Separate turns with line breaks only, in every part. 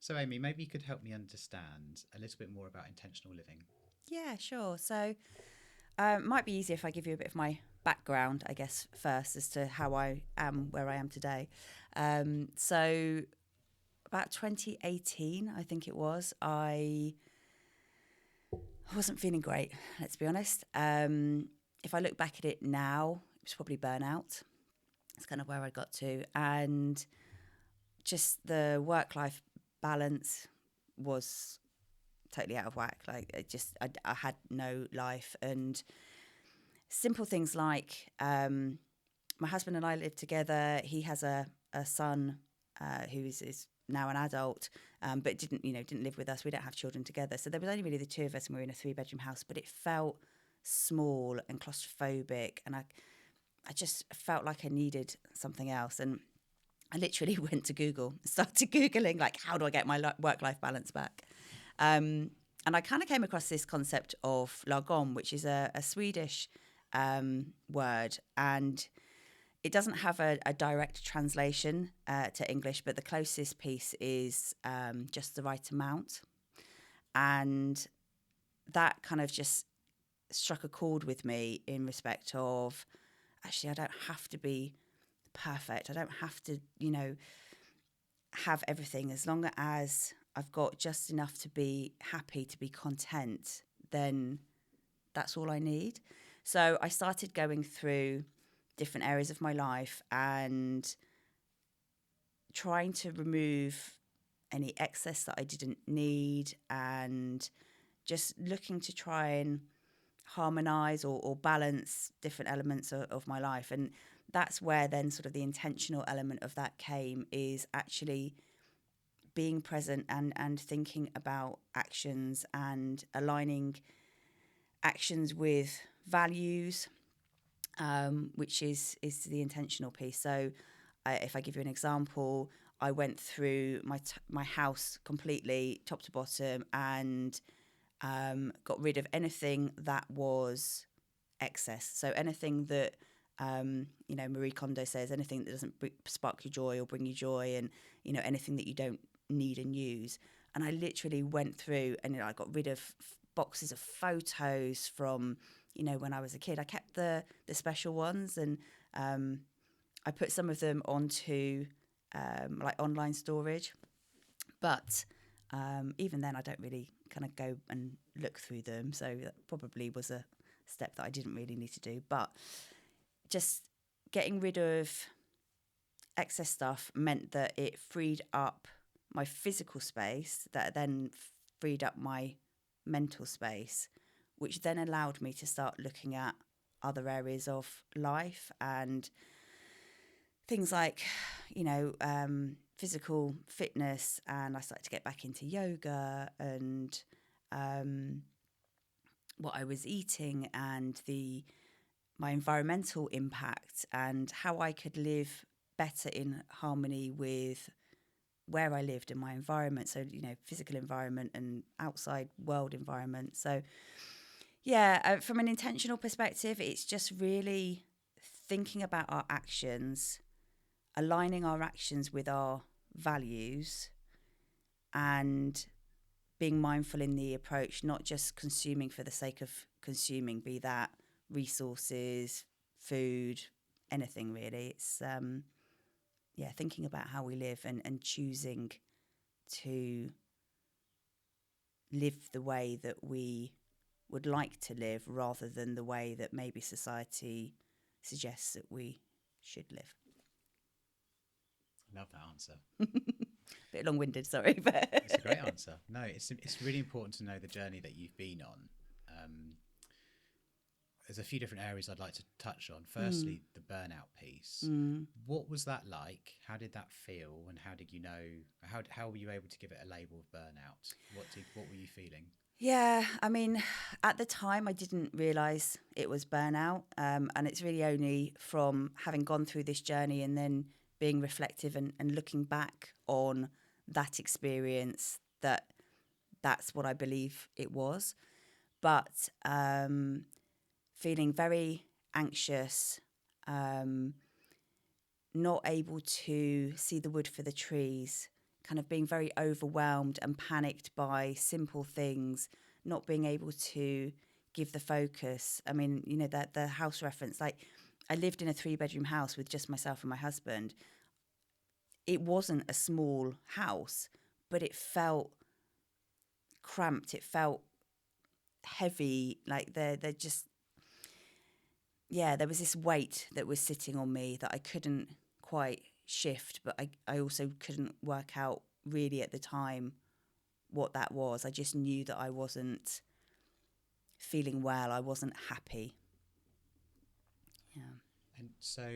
So, Amy, maybe you could help me understand a little bit more about intentional living.
Yeah, sure. So, might be easier if I give you a bit of my background, I guess, first as to how I am where I am today. So, about 2018, I think it was, I wasn't feeling great, let's be honest. If I look back at it now, it was probably burnout. It's kind of where I got to. And just the work life balance was totally out of whack. Like, I had no life. And simple things like my husband and I live together. He has a son who is now an adult, but didn't live with us. We don't have children together, so there was only really the two of us, and we were in a 3 bedroom house. But it felt small and claustrophobic, and I just felt like I needed something else. And I literally went to Google, started googling like, how do I get my work life balance back? And I kind of came across this concept of lagom, which is a Swedish word, and it doesn't have a direct translation to English, but the closest piece is just the right amount. And that kind of just struck a chord with me in respect of actually, I don't have to be perfect. I don't have to, have everything. As long as I've got just enough to be happy, to be content, then that's all I need. So I started going through different areas of my life and trying to remove any excess that I didn't need and just looking to try and harmonize or balance different elements of my life. And that's where then sort of the intentional element of that came, is actually being present and thinking about actions and aligning actions with values, which is the intentional piece. So, if I give you an example, I went through my house completely, top to bottom, and got rid of anything that was excess. So anything that Marie Kondo says, anything that doesn't spark your joy or bring you joy, and anything that you don't need and use. And I literally went through and I got rid of boxes of photos from when I was a kid. I kept the special ones, and I put some of them onto like online storage. But even then, I don't really kind of go and look through them. So that probably was a step that I didn't really need to do. But just getting rid of excess stuff meant that it freed up my physical space, that then freed up my mental space, which then allowed me to start looking at other areas of life and things like, physical fitness. And I started to get back into yoga and um, what I was eating and my environmental impact and how I could live better in harmony with where I lived in my environment. So, physical environment and outside world environment. So, yeah, from an intentional perspective, it's just really thinking about our actions, aligning our actions with our values, and being mindful in the approach, not just consuming for the sake of consuming, be that resources, food, anything really. It's thinking about how we live and choosing to live the way that we would like to live rather than the way that maybe society suggests that we should live.
Love that answer.
Bit long winded, sorry,
It's a great
but
answer. No, it's really important to know the journey that you've been on. There's a few different areas I'd like to touch on.
mm,
Firstly, the burnout piece.
mm.
What was that like? How did that feel? And how did you know? How were you able to give it a label of burnout? What were you feeling?
Yeah, I mean, at the time, I didn't realize it was burnout. And it's really only from having gone through this journey and then being reflective and looking back on that experience that that's what I believe it was. But feeling very anxious, um, not able to see the wood for the trees, kind of being very overwhelmed and panicked by simple things, not being able to give the focus. I mean, you know, that the house reference, like I lived in a 3-bedroom house with just myself and my husband. It wasn't a small house, but it felt cramped. It felt heavy. Like they're just, yeah, there was this weight that was sitting on me that I couldn't quite shift, but I also couldn't work out really at the time what that was. I just knew that I wasn't feeling well. I wasn't happy. Yeah.
And so,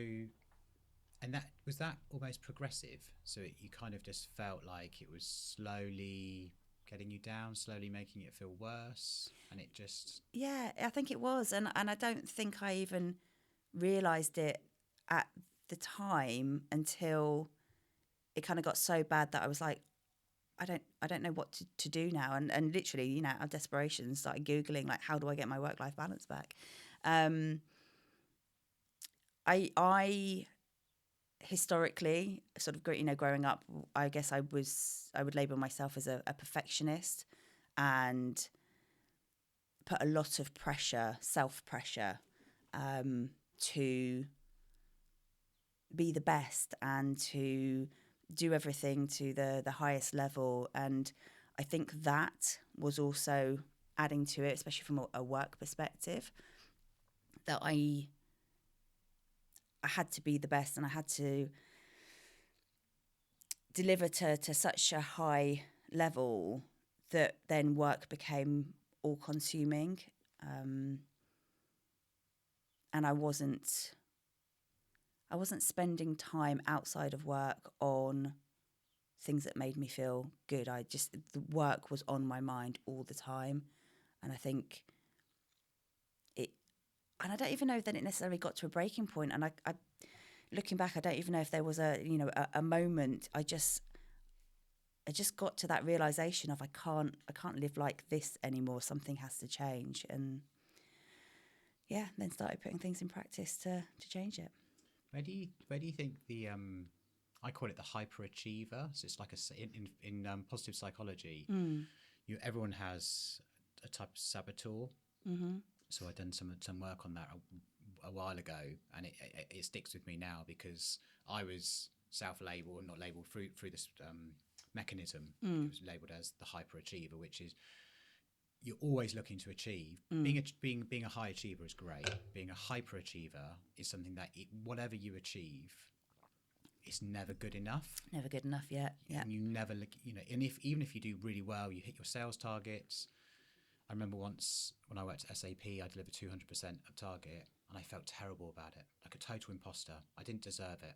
and that was that almost progressive. So you kind of just felt like it was slowly getting you down, slowly making it feel worse, and it just.
Yeah, I think it was, and I don't think I even realised it at the time until it kind of got so bad that I was like, I don't know what to do now, and literally, you know, out of desperation, started googling like, how do I get my work-life balance back? I historically sort of, you know, growing up, I guess I would label myself as a perfectionist, and put a lot of pressure, self-pressure, to be the best and to do everything to the highest level. And I think that was also adding to it, especially from a work perspective, that I had to be the best and I had to deliver to such a high level that then work became all consuming. And I wasn't spending time outside of work on things that made me feel good. The work was on my mind all the time. And I think and I don't even know that it necessarily got to a breaking point. And I looking back, I don't even know if there was a moment. I just got to that realization of I can't live like this anymore. Something has to change. And yeah, then started putting things in practice to change it.
Where do you think the I call it the hyperachiever. So it's like in positive psychology, everyone has a type of saboteur.
Mm-hmm.
So I've done some work on that a while ago, and it sticks with me now because I was self-labeled, not labeled through this mechanism. It was labeled as the hyperachiever, which is you're always looking to achieve. Being a high achiever is great. Being a hyperachiever is something that whatever you achieve, it's never good enough.
Never good enough yet. Yeah.
And you never look, you know, and even if you do really well, you hit your sales targets. I remember once when I worked at SAP, I delivered 200% of target, and I felt terrible about it, like a total imposter. I didn't deserve it.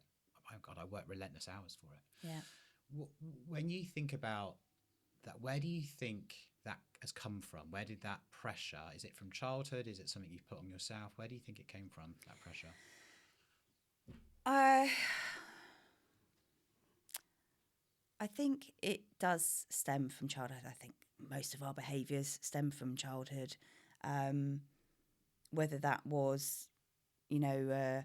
Oh God, I worked relentless hours for it.
Yeah.
When you think about that, where do you think that has come from? Where did that pressure? Is it from childhood? Is it something you've put on yourself? Where do you think it came from? That pressure.
I think it does stem from childhood. I think most of our behaviours stem from childhood. Whether that was, you know,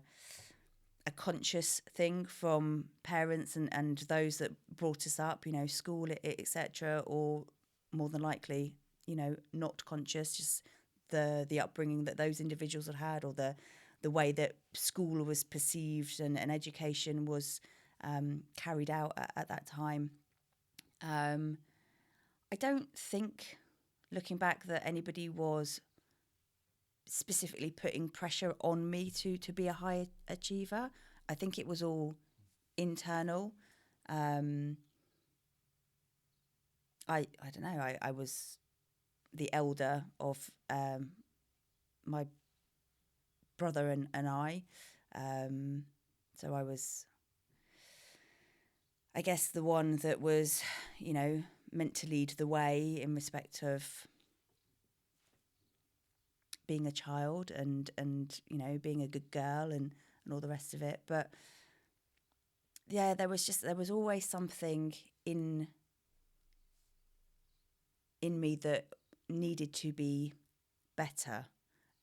a conscious thing from parents and those that brought us up, you know, school, etc., or more than likely, you know, not conscious, just the upbringing that those individuals had, or the way that school was perceived and education was carried out at that time. I don't think, looking back, that anybody was specifically putting pressure on me to be a high achiever. I think it was all internal. I don't know. I was the elder of my brother and I. So I was, I guess, the one that was, you know, meant to lead the way in respect of being a child and you know, being a good girl and all the rest of it. But yeah, there was always something in me that needed to be better.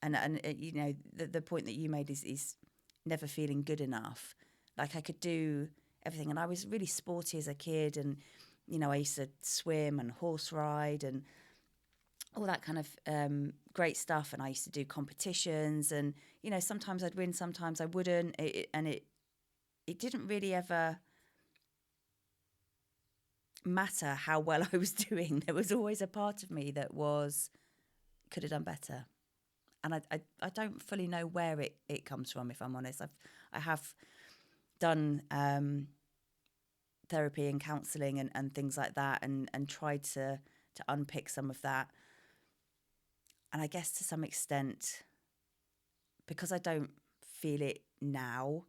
And you know, the point that you made is never feeling good enough. Like I could do everything, and I was really sporty as a kid, and I used to swim and horse ride and all that kind of great stuff. And I used to do competitions, and sometimes I'd win, sometimes I wouldn't. It didn't really ever matter how well I was doing. There was always a part of me that could have done better. And I don't fully know where it comes from, if I'm honest. I have done therapy and counselling and things like that, and tried to unpick some of that. And I guess to some extent, because I don't feel it now,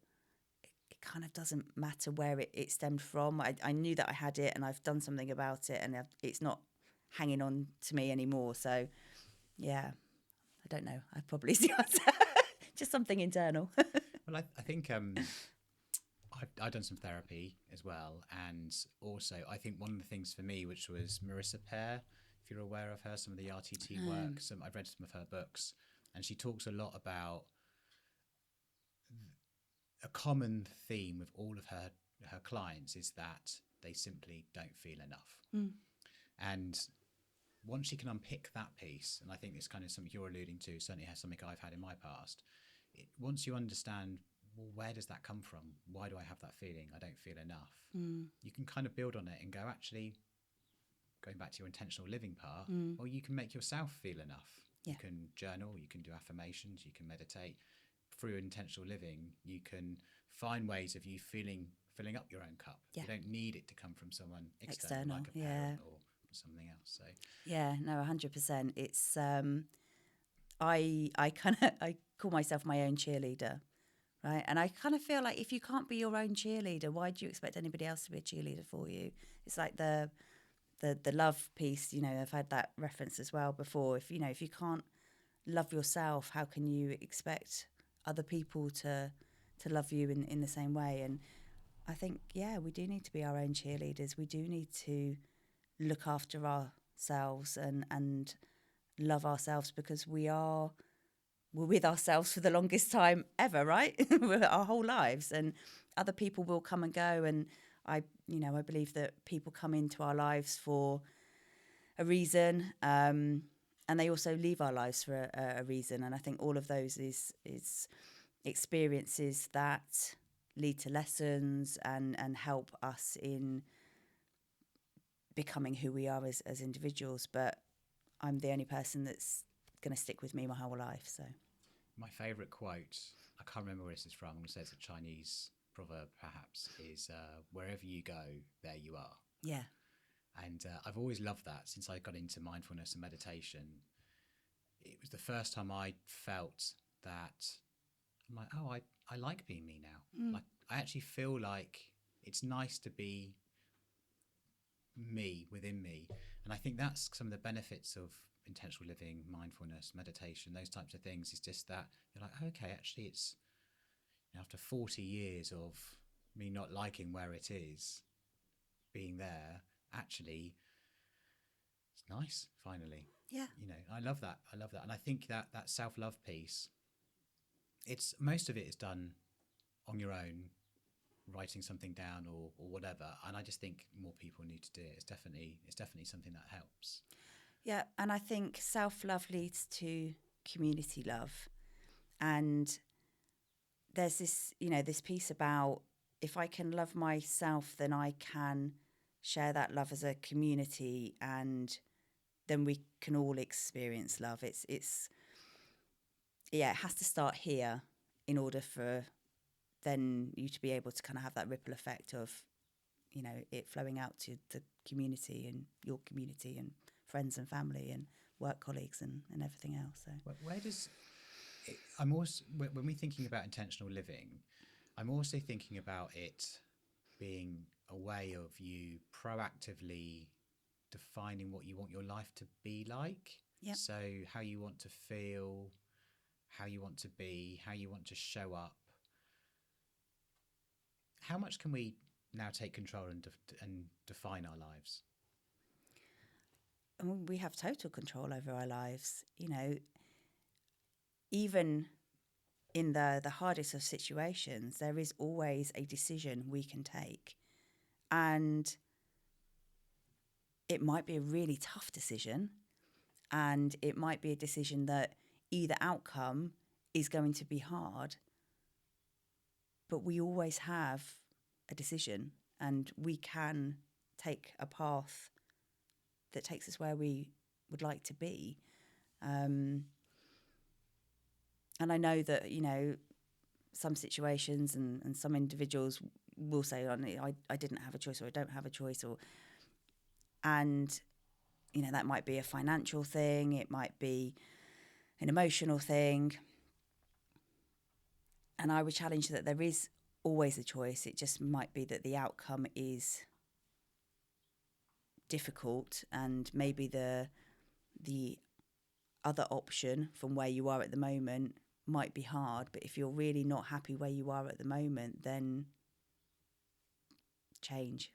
it kind of doesn't matter where it stemmed from. I knew that I had it, and I've done something about it, and it's not hanging on to me anymore. So, yeah, I don't know. I probably see just something internal.
Well, I think I've done some therapy as well, and also I think one of the things for me, which was Marissa Peer, if you're aware of her, some of the RTT work, I've read some of her books, and she talks a lot about a common theme with all of her clients is that they simply don't feel enough. And once she can unpick that piece, and I think it's kind of something you're alluding to, certainly has something I've had in my past, once you understand, well, where does that come from? Why do I have that feeling? I don't feel enough. You can kind of build on it and go, actually, going back to your intentional living part, well, you can make yourself feel enough.
Yeah.
You can journal, you can do affirmations, you can meditate. Through intentional living, you can find ways of you filling up your own cup.
Yeah.
You don't need it to come from someone external. Like a parent or something else. So
yeah, no, 100%. It's I call myself my own cheerleader, right? And I kind of feel like if you can't be your own cheerleader, why do you expect anybody else to be a cheerleader for you? It's like the love piece. I've had that reference as well before. If you can't love yourself, how can you expect other people to love you in the same way? And I think, yeah, we do need to be our own cheerleaders. We do need to look after ourselves and love ourselves, because we're with ourselves for the longest time ever, right? Our whole lives, and other people will come and go. And I believe that people come into our lives for a reason, and they also leave our lives for a reason. And I think all of those is experiences that lead to lessons and help us in becoming who we are as individuals. But I'm the only person that's going to stick with me my whole life. So
my favourite quote, I can't remember where this is from, I'm going to say it's a Chinese proverb perhaps, is wherever you go, there you are.
Yeah.
And I've always loved that since I got into mindfulness and meditation. It was the first time I felt that I'm like, oh, I like being me now. Like, I actually feel like it's nice to be me within me. And I think that's some of the benefits of intentional living, mindfulness, meditation, those types of things, is just that you're like, okay, actually it's, after 40 years of me not liking where it is, being there, actually it's nice finally.
Yeah.
I love that. And I think that self-love piece, it's most of it is done on your own, writing something down or whatever, and I just think more people need to do it. It's definitely something that helps.
Yeah, and I think self-love leads to community love. And there's this piece about, if I can love myself, then I can share that love as a community, and then we can all experience love. It has to start here in order for then you to be able to kind of have that ripple effect of, it flowing out to the community and your community and friends and family and work colleagues and everything else. So
where does it, I'm also, when we're thinking about intentional living, I'm also thinking about it being a way of you proactively defining what you want your life to be like.
Yep.
So how you want to feel, how you want to be, how you want to show up. How much can we now take control and define our lives?
and we have total control over our lives. Even in the hardest of situations, there is always a decision we can take. And it might be a really tough decision, and it might be a decision that either outcome is going to be hard, but we always have a decision, and we can take a path that takes us where we would like to be. And I know that, some situations and some individuals will say, oh, I didn't have a choice, or I don't have a choice, and that might be a financial thing, it might be an emotional thing. And I would challenge that there is always a choice. It just might be that the outcome is difficult, and maybe the other option from where you are at the moment might be hard. But if you're really not happy where you are at the moment, then change.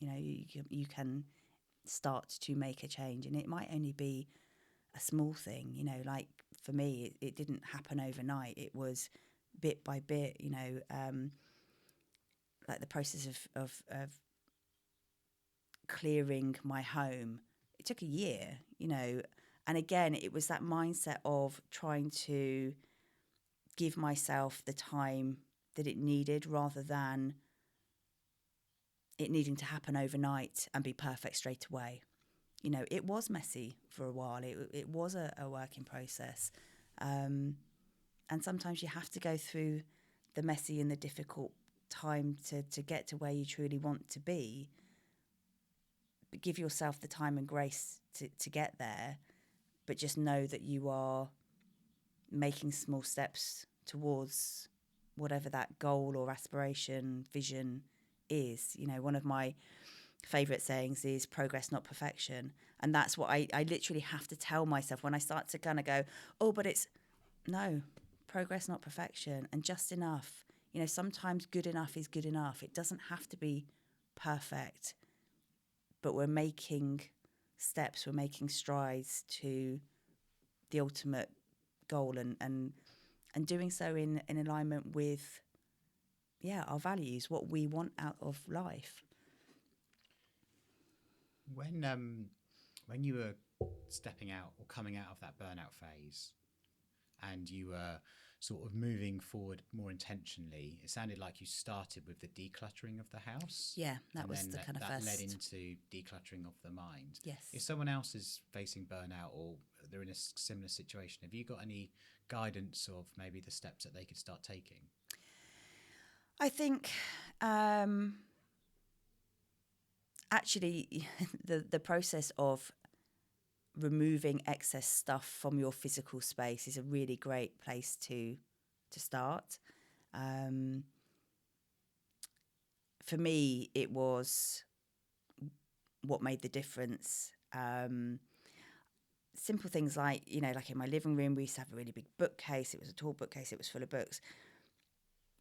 You can start to make a change, and it might only be a small thing. Like for me, it didn't happen overnight. It was bit by bit. Like the process of clearing my home, it took a year. And again, it was that mindset of trying to give myself the time that it needed, rather than it needing to happen overnight and be perfect straight away. It was messy for a while. It was a working process. And sometimes you have to go through the messy and the difficult time to get to where you truly want to be. But give yourself the time and grace to get there. But just know that you are making small steps towards whatever that goal or aspiration, vision is. One of my favourite sayings is progress, not perfection. And that's what I literally have to tell myself when I start to kind of go, oh, but it's no, progress, not perfection, and just enough. Sometimes good enough is good enough. It doesn't have to be perfect, but we're making steps, we're making strides to the ultimate goal, and doing so in alignment with, our values, what we want out of life.
When you were stepping out or coming out of that burnout phase, and you were sort of moving forward more intentionally, it sounded like you started with the decluttering of the house.
Yeah, that was the kind of first.
That led into decluttering of the mind.
Yes.
If someone else is facing burnout, or they're in a similar situation, have you got any guidance of maybe the steps that they could start taking?
I think actually the process of removing excess stuff from your physical space is a really great place to start. For me, it was what made the difference. Simple things like, like in my living room, we used to have a really big bookcase. It was a tall bookcase. It was full of books.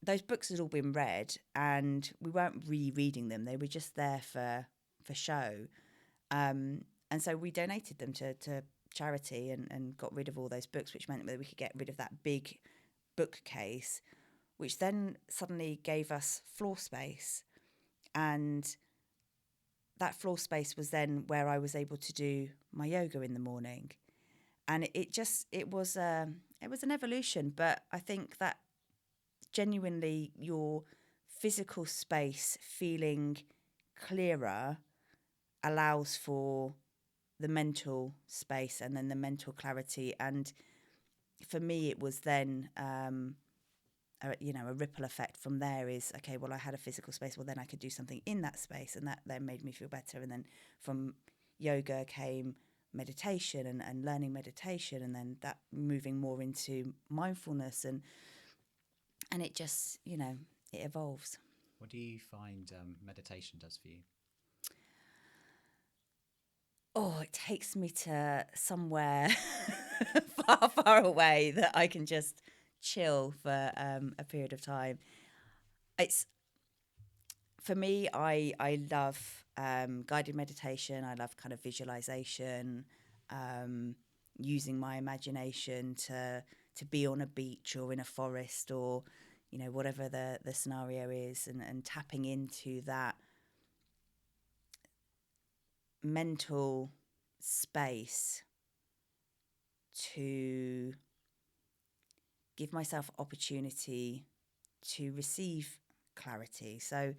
Those books had all been read, and we weren't rereading them. They were just there for show. And so we donated them to charity, and got rid of all those books, which meant that we could get rid of that big bookcase, which then suddenly gave us floor space. And that floor space was then where I was able to do my yoga in the morning. And it was an evolution, but I think that genuinely your physical space feeling clearer allows for the mental space, and then the mental clarity. And for me, it was then a ripple effect from there. Is okay, well, I had a physical space, well, then I could do something in that space, and that then made me feel better. And then from yoga came meditation, and learning meditation, and then that moving more into mindfulness, and it just, it evolves.
What do you find meditation does for you?
Oh, it takes me to somewhere far, far away that I can just chill for a period of time. It's, for me, I love guided meditation. I love kind of visualization, using my imagination to be on a beach or in a forest, or, whatever the scenario is, and tapping into that mental space to give myself opportunity to receive clarity. So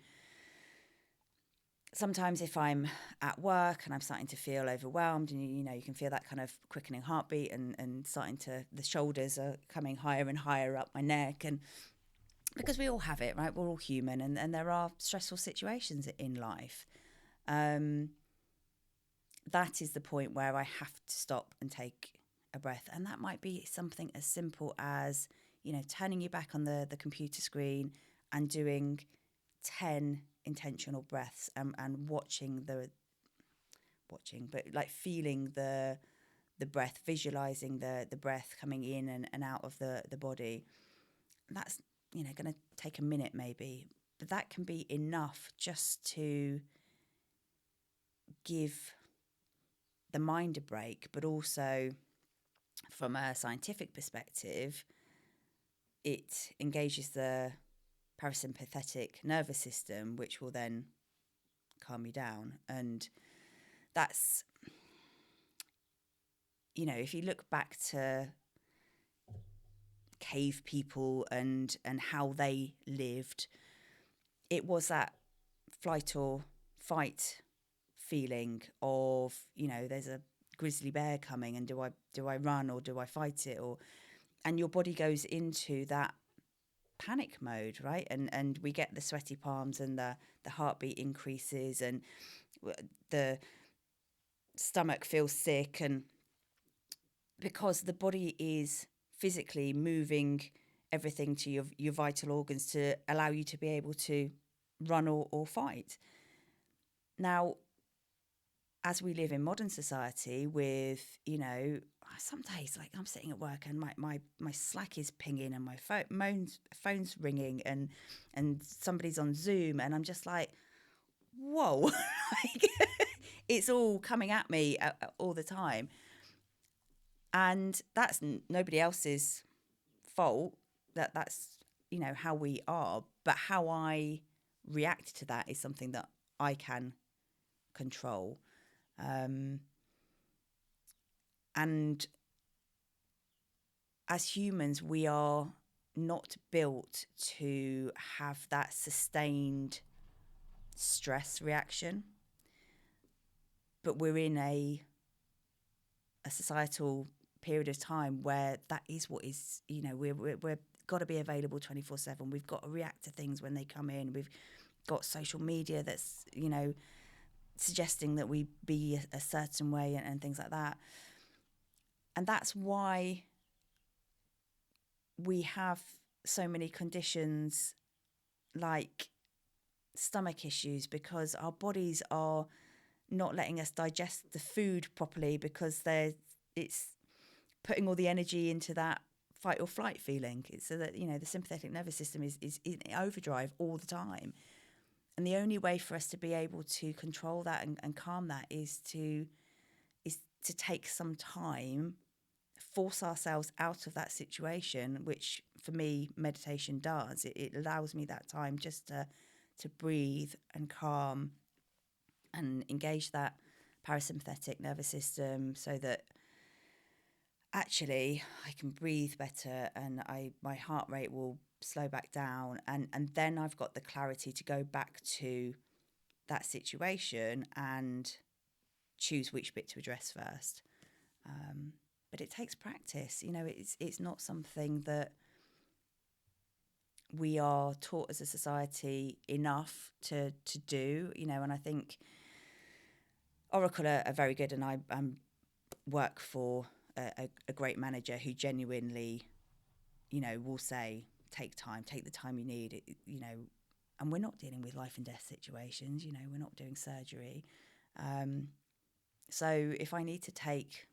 sometimes if I'm at work and I'm starting to feel overwhelmed, and you can feel that kind of quickening heartbeat and starting to, the shoulders are coming higher and higher up my neck, and because we all have it, right? We're all human, and there are stressful situations in life. That is the point where I have to stop and take a breath. And that might be something as simple as, turning your back on the computer screen and doing 10 intentional breaths, and but like feeling the breath, visualizing the breath coming in and out of the body. That's, going to take a minute maybe, but that can be enough just to give the mind a break. But also from a scientific perspective, it engages the parasympathetic nervous system, which will then calm you down. And that's, if you look back to cave people and how they lived, it was that flight or fight feeling of, there's a grizzly bear coming, and do I run or do I fight it? And your body goes into that panic mode, right? And we get the sweaty palms, and the heartbeat increases, and the stomach feels sick, and because the body is physically moving everything to your vital organs to allow you to be able to run or fight. Now, as we live in modern society with, some days, like, I'm sitting at work and my Slack is pinging, and my phone's ringing, and somebody's on Zoom, and I'm just like, whoa, like, it's all coming at me all the time. And that's nobody else's fault. That's how we are, but how I react to that is something that I can control. And as humans, we are not built to have that sustained stress reaction, but we're in a societal period of time where that is what is, we're got to be available 24/7. We've got to react to things when they come in. We've got social media that's, suggesting that we be a certain way, and things like that. And that's why we have so many conditions like stomach issues, because our bodies are not letting us digest the food properly, because it's putting all the energy into that fight or flight feeling. It's so that, the sympathetic nervous system is in overdrive all the time. And the only way for us to be able to control that and calm that is to take some time, force ourselves out of that situation, which for me, meditation does. It allows me that time just to breathe and calm and engage that parasympathetic nervous system, so that actually I can breathe better, and my heart rate will slow back down, and then I've got the clarity to go back to that situation and choose which bit to address first. But it takes practice. It's not something that we are taught as a society enough to do, and I think Oracle are very good, and I work for a great manager who genuinely, will say, take the time you need, and we're not dealing with life and death situations, we're not doing surgery. So if I need to take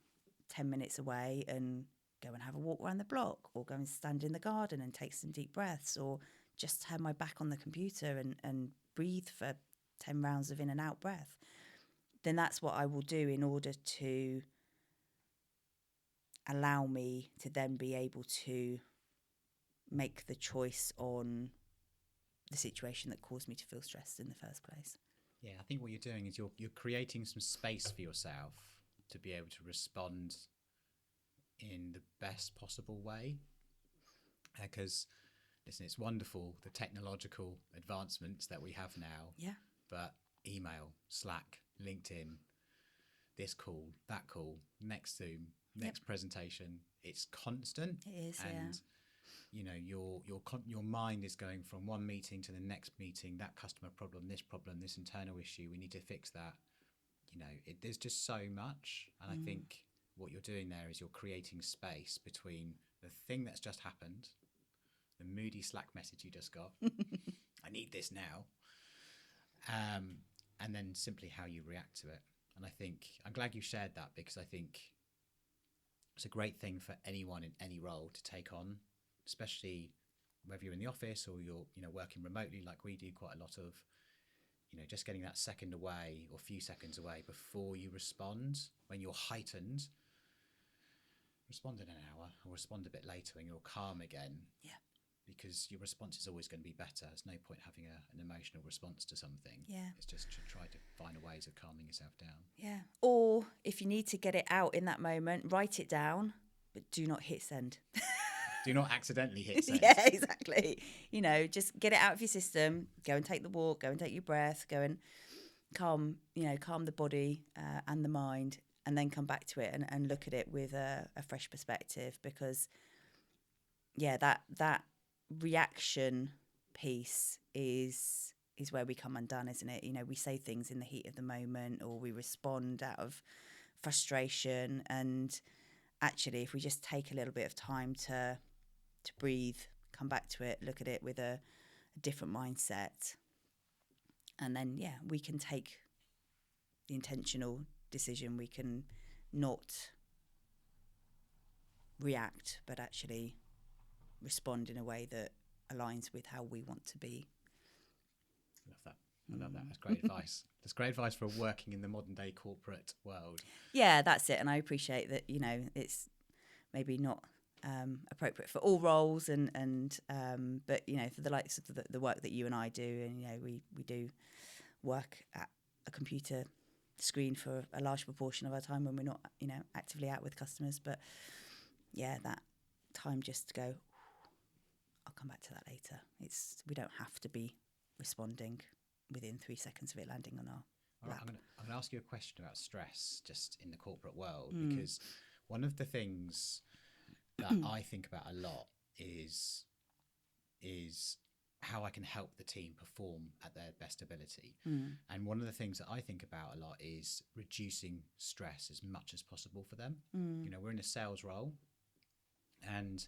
10 minutes away and go and have a walk around the block, or go and stand in the garden and take some deep breaths, or just turn my back on the computer and breathe for 10 rounds of in and out breath, then that's what I will do in order to allow me to then be able to make the choice on the situation that caused me to feel stressed in the first place.
Yeah, I think what you're doing is you're creating some space for yourself to be able to respond in the best possible way. Because listen, it's wonderful the technological advancements that we have now,
Yeah.
but email, Slack, LinkedIn, this call, that call, next Zoom, next presentation, it's constant.
It is,
And you know your mind is going from one meeting to the next meeting, that customer problem, this internal issue, we need to fix that. You know, there's just so much. And I think what you're doing there is you're creating space between the thing that's just happened, the moody Slack message you just got, I need this now, and then simply how you react to it. And I think I'm glad you shared that, because I think it's a great thing for anyone in any role to take on, especially whether you're in the office or you're working remotely like we do quite a lot of. Just getting that second away or a few seconds away before you respond. When you're heightened, respond in an hour or respond a bit later when you're calm again.
Yeah.
Because your response is always going to be better. There's no point having an emotional response to something.
Yeah.
It's just to try to find ways of calming yourself down.
Yeah. Or if you need to get it out in that moment, write it down, but do not hit send.
Do not accidentally hit send.
Yeah, exactly. Just get it out of your system. Go and take the walk. Go and take your breath. Go and calm the body and the mind, and then come back to it and look at it with a fresh perspective. Because, yeah, that reaction piece is where we come undone, isn't it? We say things in the heat of the moment, or we respond out of frustration. And actually, if we just take a little bit of time to breathe, come back to it, look at it with a different mindset, and then we can take the intentional decision. We can not react, but actually respond in a way that aligns with how we want to be.
I love that. That's great advice. That's great advice for working in the modern day corporate world.
Yeah, that's it. And I appreciate that, it's maybe not appropriate for all roles, and but for the likes of the work that you and I do, and we do work at a computer screen for a large proportion of our time when we're not actively out with customers. But that time just to go, I'll come back to that later. We don't have to be responding within 3 seconds of it landing on our lap.
I'm going to ask you a question about stress just in the corporate world, because one of the things that I think about a lot is how I can help the team perform at their best ability. And one of the things that I think about a lot is reducing stress as much as possible for them. We're in a sales role, and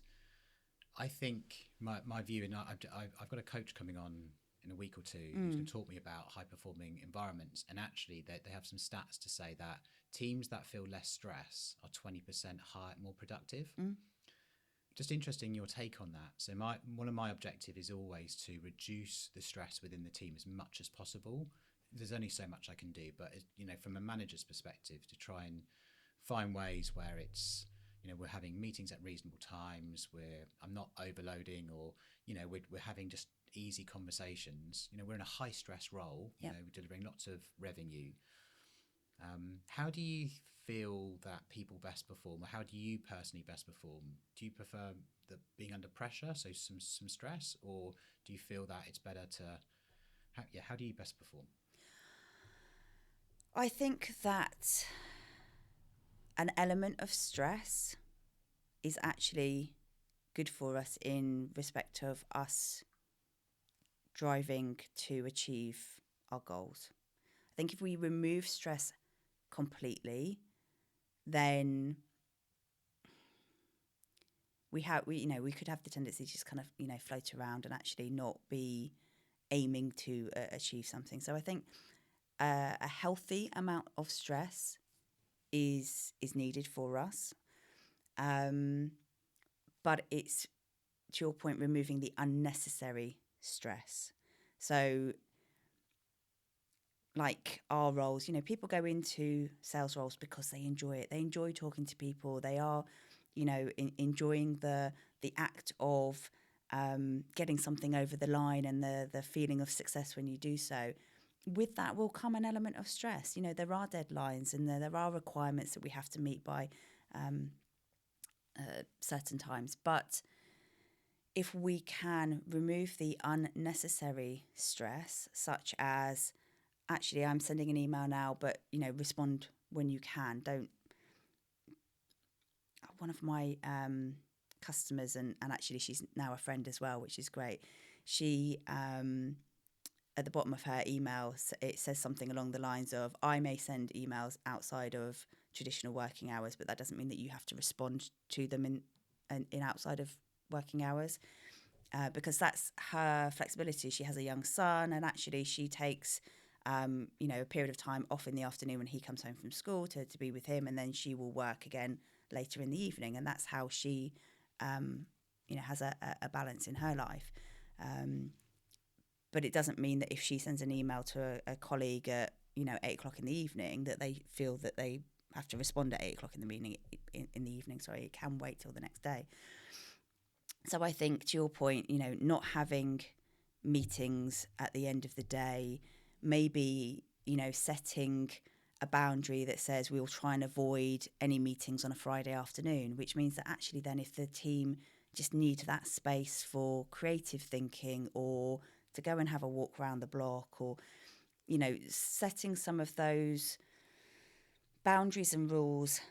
I think my view, and I've got a coach coming on in a week or two who's going to talk me about high performing environments. And actually they have some stats to say that teams that feel less stress are 20% higher, more productive. Just interesting your take on that. So one of my objectives is always to reduce the stress within the team as much as possible. There's only so much I can do, but from a manager's perspective, to try and find ways where it's we're having meetings at reasonable times, where I'm not overloading, or we're having just easy conversations. We're in a high stress role. We're delivering lots of revenue. How do you feel that people best perform, or how do you personally best perform? Do you prefer being under pressure, so some stress, or do you feel that it's better to how do you best perform?
I think that an element of stress is actually good for us in respect of us driving to achieve our goals. I think if we remove stress completely, then we could have the tendency to just kind of float around and actually not be aiming to achieve something. So I think a healthy amount of stress is needed for us, but it's, to your point, removing the unnecessary stress. So like our roles, people go into sales roles because they enjoy it. They enjoy talking to people. They are, enjoying the act of getting something over the line, and the feeling of success when you do so. with that will come an element of stress. You know, there are deadlines and there are requirements that we have to meet by certain times. But if we can remove the unnecessary stress, such as, actually, I'm sending an email now, but, you know, respond when you can. Don't. One of my customers, and actually she's now a friend as well, which is great. She, at the bottom of her email, it says something along the lines of, I may send emails outside of traditional working hours, but that doesn't mean that you have to respond to them in outside of working hours, because that's her flexibility. She has a young son, and actually she takes you know, a period of time off in the afternoon when he comes home from school to be with him, and then she will work again later in the evening, and that's how she you know, has a balance in her life. But it doesn't mean that if she sends an email to a colleague at, you know, 8 o'clock in the evening, that they feel that they have to respond at 8 o'clock in the evening. Sorry, it can wait till the next day. So I think, to your point, you know, not having meetings at the end of the day, maybe, you know, setting a boundary that says we'll try and avoid any meetings on a Friday afternoon, which means that actually then if the team just need that space for creative thinking, or to go and have a walk around the block, or, you know, setting some of those boundaries and rules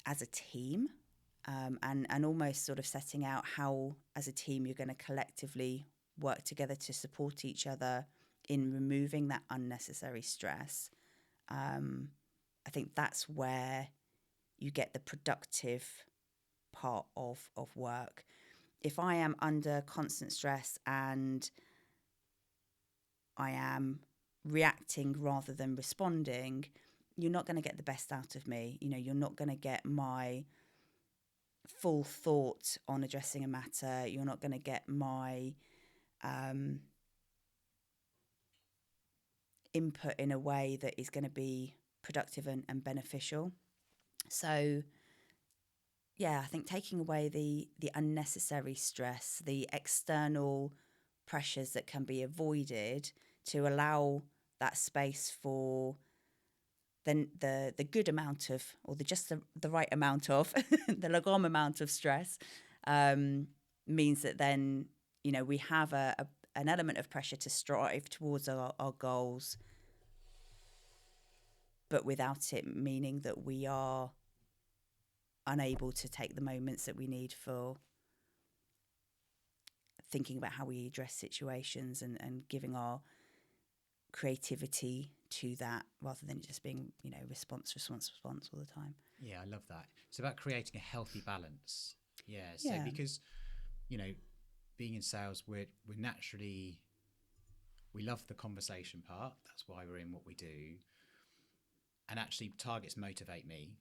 as a team, and almost sort of setting out how, as a team, you're going to collectively work together to support each other in removing that unnecessary stress. I think that's where you get the productive part of work. If I am under constant stress and I am reacting rather than responding, you're not going to get the best out of me. You know, you're not going to get my full thought on addressing a matter. You're not going to get my input in a way that is going to be productive and beneficial. So, yeah, I think taking away the unnecessary stress, the external pressures that can be avoided, to allow that space for then the good amount of, or the right amount of the lagom amount of stress, means that then, you know, we have an element of pressure to strive towards our goals, but without it meaning that we are unable to take the moments that we need for thinking about how we address situations, and giving our creativity to that, rather than just being, you know, response all the time.
Yeah, I love that. It's about creating a healthy balance. Yeah. So
Yeah.
because, you know, being in sales, we're naturally, we love the conversation part. That's why we're in what we do. And actually, targets motivate me.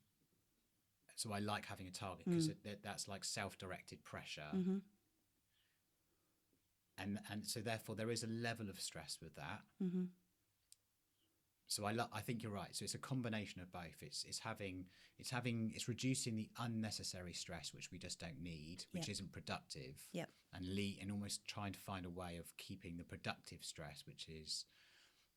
So I like having a target, because that's like self-directed pressure.
Mm-hmm.
And so therefore there is a level of stress with that.
Mm-hmm.
So I think you're right. So it's a combination of both. It's reducing the unnecessary stress, which we just don't need, which isn't productive.
Yep.
And almost trying to find a way of keeping the productive stress, which is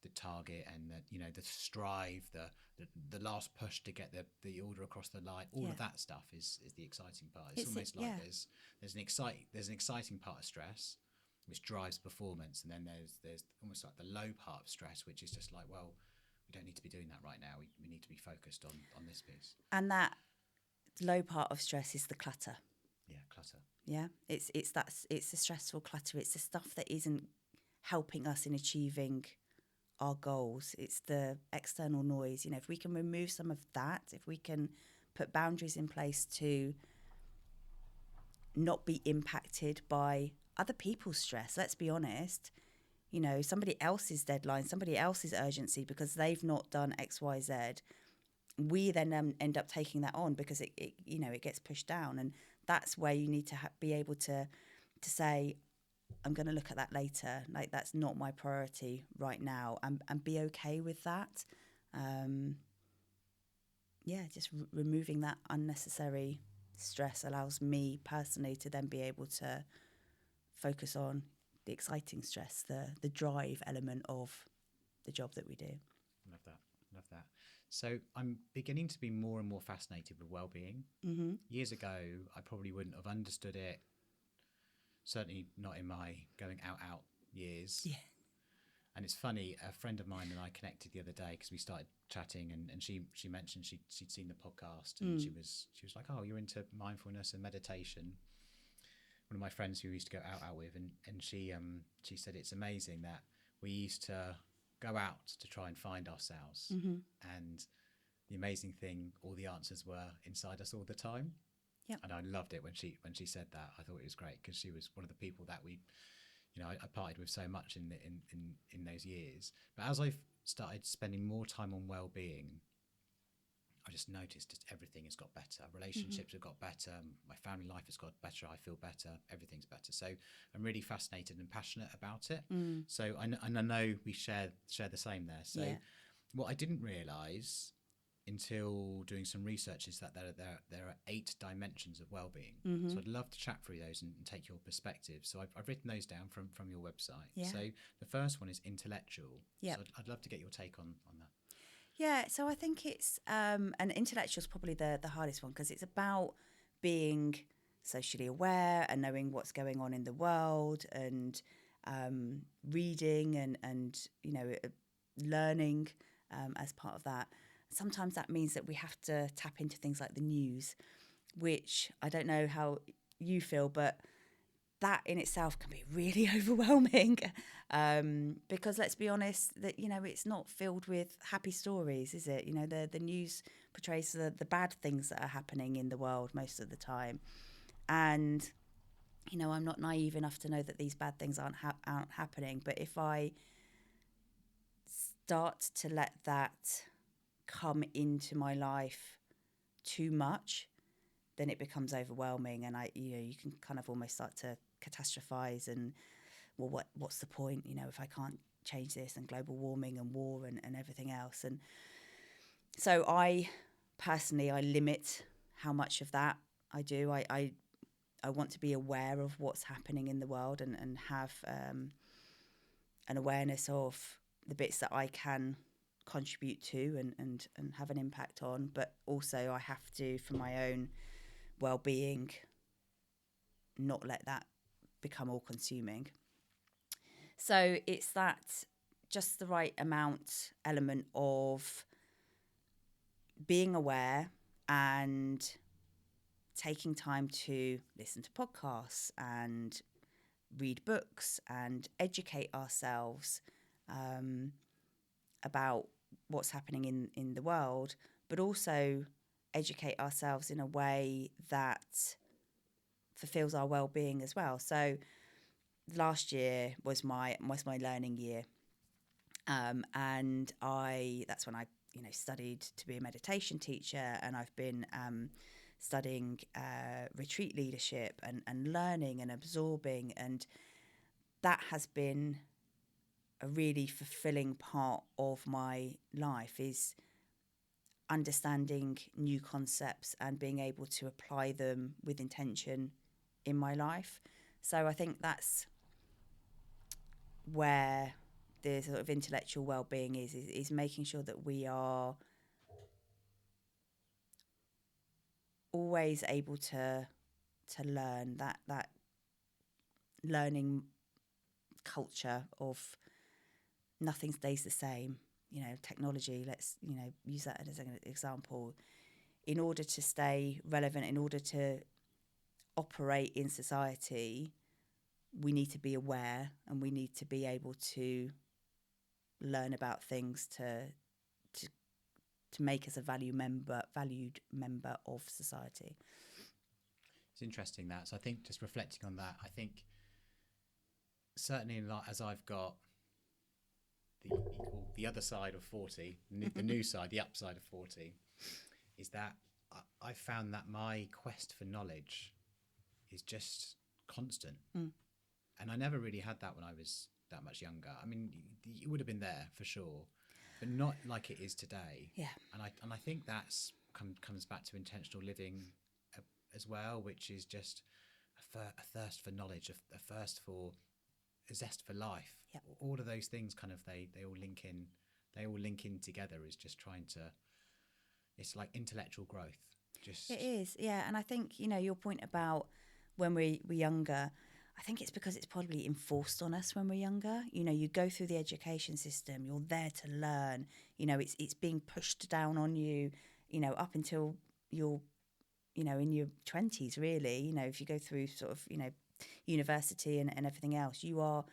the target and the strive, the last push to get the order across the line. All of that stuff is the exciting part. It's almost like there's an exciting part of stress which drives performance, and then there's almost like the low part of stress, which is just like, well, we don't need to be doing that right now. We need to be focused on this piece.
And that low part of stress is the clutter.
Yeah, clutter.
Yeah, it's the stressful clutter. It's the stuff that isn't helping us in achieving our goals. It's the external noise. You know, if we can remove some of that, if we can put boundaries in place to not be impacted by other people's stress. Let's be honest. You know, somebody else's deadline, somebody else's urgency because they've not done X, Y, Z. We then end up taking that on because it gets pushed down, and that's where you need to be able to say, I'm going to look at that later. Like, that's not my priority right now, and be okay with that. Just removing that unnecessary stress allows me personally to then be able to focus on the exciting stress, the drive element of the job that we do.
Love that. Love that. So I'm beginning to be more and more fascinated with well-being.
Mm-hmm.
Years ago, I probably wouldn't have understood it. Certainly not in my going out years.
Yeah.
And it's funny, a friend of mine and I connected the other day because we started chatting, and she mentioned she'd seen the podcast, and she was like, oh, you're into mindfulness and meditation. One of my friends who we used to go out with, and she said it's amazing that we used to go out to try and find ourselves, and the amazing thing, all the answers were inside us all the time.
Yep.
And I loved it when she said that. I thought it was great because she was one of the people that we, I partied with so much in those years. But as I've started spending more time on well-being, I just noticed just everything has got better. Relationships have got better. My family life has got better. I feel better. Everything's better. So I'm really fascinated and passionate about it. So I know we share the same there. So what I didn't realise until doing some research is that there are 8 dimensions of well-being. So I'd love to chat through those and take your perspective. So I've written those down from your website.
Yeah.
So the first one is intellectual.
Yeah.
So I'd love to get your take on that.
Yeah, so I think it's and intellectual is probably the hardest one, because it's about being socially aware and knowing what's going on in the world, and reading and learning as part of that. Sometimes that means that we have to tap into things like the news, which I don't know how you feel, but that in itself can be really overwhelming, because let's be honest, that it's not filled with happy stories, is it? The news portrays the bad things that are happening in the world most of the time, and I'm not naive enough to know that these bad things aren't happening. But if I start to let that come into my life too much, then it becomes overwhelming, and you can kind of almost start to catastrophize, and well, what's the point, if I can't change this, and global warming and war and everything else. And so I personally limit how much of that I do. I want to be aware of what's happening in the world, and have an awareness of the bits that I can contribute to and have an impact on, but also I have to, for my own well-being, not let that become all consuming. So it's that just the right amount element of being aware and taking time to listen to podcasts and read books and educate ourselves about what's happening in the world, but also educate ourselves in a way that fulfills our well-being as well. So last year was my learning year, and that's when I studied to be a meditation teacher, and I've been studying retreat leadership and learning and absorbing, and that has been a really fulfilling part of my life, is understanding new concepts and being able to apply them with intention in my life. So I think that's where the sort of intellectual well-being is making sure that we are always able to learn, that learning culture of nothing stays the same. Technology, let's use that as an example. In order to stay relevant, in order to operate in society, we need to be aware, and we need to be able to learn about things to make us a valued member of society.
It's interesting that. So I think, just reflecting on that, I think certainly as I've got the other side of 40, the new side, the upside of 40, is that I found that my quest for knowledge is just constant. And I never really had that when I was that much younger. I mean, it would have been there for sure, but not like it is today.
Yeah.
And I think that's comes back to intentional living as well, which is just a thirst for knowledge, a thirst for a zest for life.
Yep.
All of those things kind of they all link in. They all link in together. Is just trying to. It's like intellectual growth. Just
It is, yeah. And I think, your point about when we're younger, I think it's because it's probably enforced on us when we're younger. You go through the education system, you're there to learn. It's being pushed down on you, up until you're, in your 20s, really. If you go through sort of, university and everything else, you are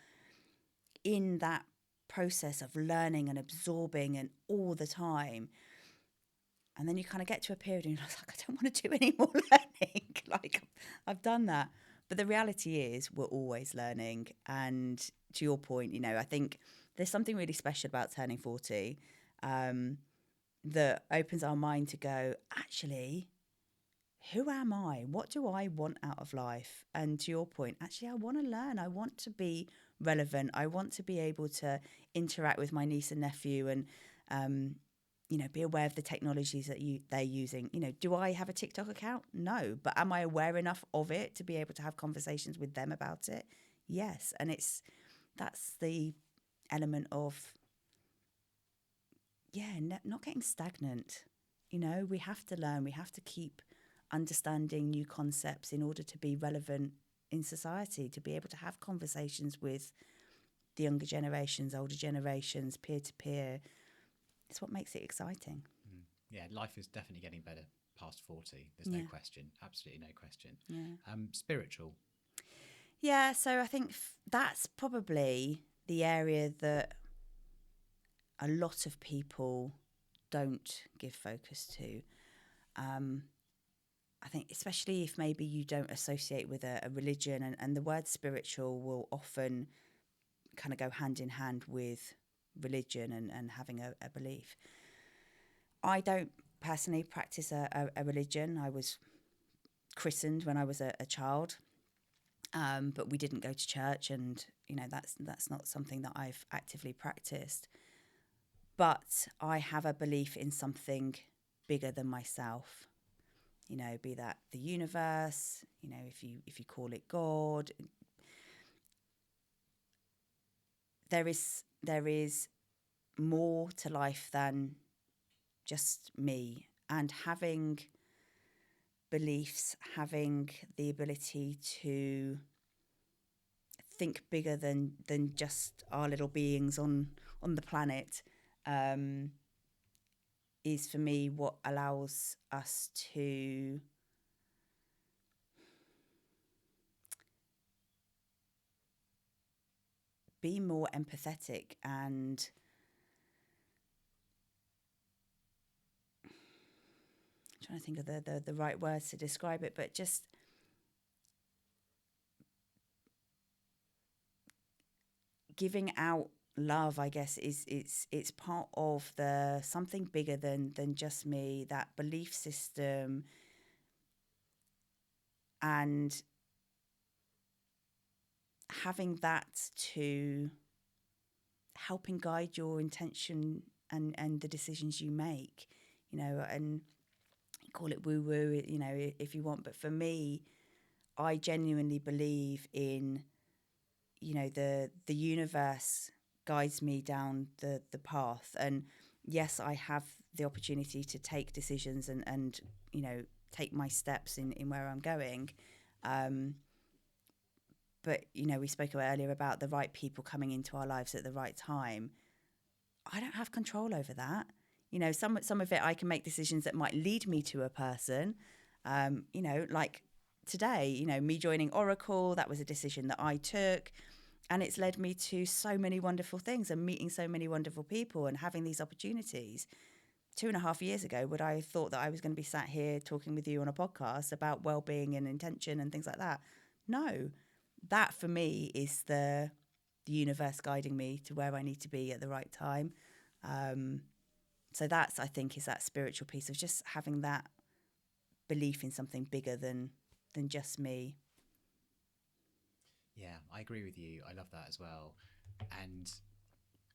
in that process of learning and absorbing and all the time. And then you kind of get to a period and you're like, I don't want to do any more learning. Like, I've done that. But the reality is we're always learning. And to your point, I think there's something really special about turning 40 that opens our mind to go, actually, who am I? What do I want out of life? And to your point, actually, I want to learn. I want to be relevant. I want to be able to interact with my niece and nephew and, be aware of the technologies that they're using. Do I have a TikTok account? No. But am I aware enough of it to be able to have conversations with them about it? Yes. And that's the element of, not getting stagnant. We have to learn. We have to keep understanding new concepts in order to be relevant in society, to be able to have conversations with the younger generations, older generations, peer to peer. It's what makes it exciting.
Yeah, life is definitely getting better past 40. There's no question. Absolutely no question.
Yeah.
Spiritual.
Yeah, so I think that's probably the area that a lot of people don't give focus to. I think especially if maybe you don't associate with a religion, and the word spiritual will often kind of go hand in hand with religion and having a belief. I don't personally practice a religion. I was christened when I was a child, but we didn't go to church, and that's not something that I've actively practiced. But I have a belief in something bigger than myself. Be that the universe. If you call it God, there is more to life than just me. And having beliefs, having the ability to think bigger than just our little beings on the planet, is for me what allows us to be more empathetic and I'm trying to think of the right words to describe it, but just giving out love, I guess, is it's part of the something bigger than just me, that belief system, and having that to helping guide your intention and the decisions you make, and call it woo woo, if you want. But for me, I genuinely believe in, the universe guides me down the path. And yes, I have the opportunity to take decisions and take my steps in where I'm going. But, we spoke earlier about the right people coming into our lives at the right time. I don't have control over that. Some of it I can make decisions that might lead me to a person. Like today, me joining Oracle, that was a decision that I took. And it's led me to so many wonderful things and meeting so many wonderful people and having these opportunities. 2.5 years ago, would I have thought that I was going to be sat here talking with you on a podcast about well-being and intention and things like that? No. That for me is the universe guiding me to where I need to be at the right time. So that's, I think, is that spiritual piece of just having that belief in something bigger than just me.
Yeah, I agree with you. I love that as well. And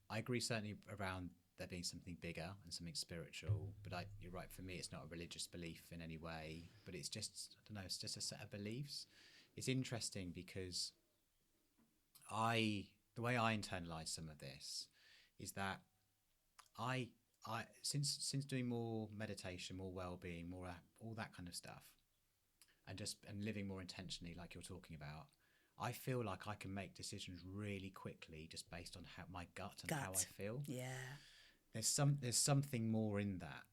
I agree certainly around there being something bigger and something spiritual. But you're right, for me, it's not a religious belief in any way, but it's just, I don't know, it's just a set of beliefs. It's interesting because the way I internalize some of this is that I since doing more meditation, more well-being, more all that kind of stuff, and living more intentionally, like you're talking about, I feel like I can make decisions really quickly just based on how my gut and how I feel.
Yeah.
There's something more in that,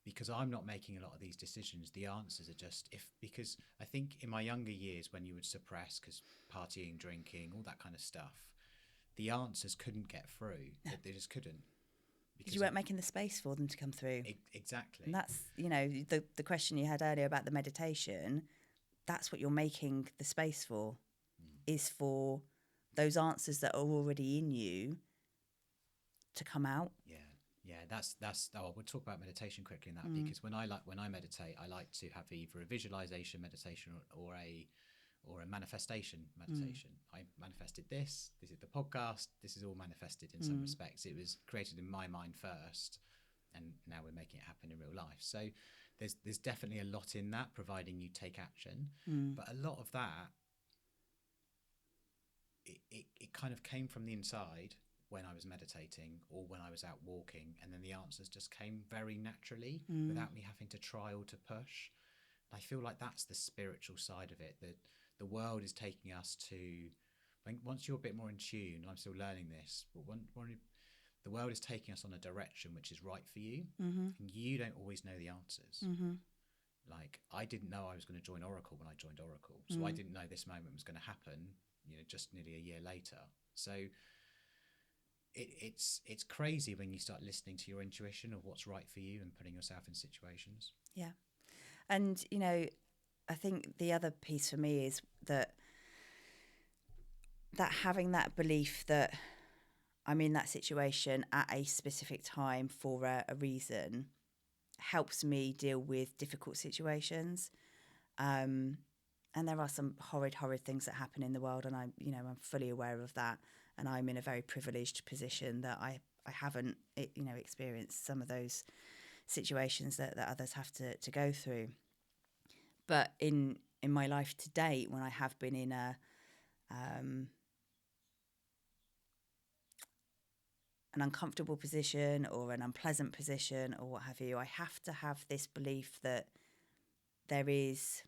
because I'm not making a lot of these decisions. The answers are just because I think in my younger years when you would suppress because partying, drinking, all that kind of stuff, the answers couldn't get through. They just couldn't.
Because you weren't making the space for them to come through.
Exactly.
And that's, the question you had earlier about the meditation, that's what you're making the space for, is for those answers that are already in you to come out.
Yeah, that's. We'll talk about meditation quickly in that, because when I meditate, I like to have either a visualization meditation or a manifestation meditation. I manifested this. This is the podcast. This is all manifested in some respects. It was created in my mind first, and now we're making it happen in real life. So there's definitely a lot in that, providing you take action. But a lot of that, it kind of came from the inside when I was meditating or when I was out walking, and then the answers just came very naturally without me having to try or to push. I feel like that's the spiritual side of it, that the world is taking us to, once you're a bit more in tune, I'm still learning this, but the world is taking us on a direction which is right for you, and you don't always know the answers. Like, I didn't know I was going to join Oracle when I joined Oracle, so I didn't know this moment was going to happen, just nearly a year later. So it's crazy when you start listening to your intuition of what's right for you and putting yourself in situations.
Yeah. And, I think the other piece for me is that having that belief that I'm in that situation at a specific time for a reason helps me deal with difficult situations. And there are some horrid things that happen in the world, and I'm fully aware of that. And I'm in a very privileged position that I haven't, experienced some of those situations that others have to go through. But in my life to date, when I have been in an uncomfortable position or an unpleasant position or what have you, I have to have this belief that there is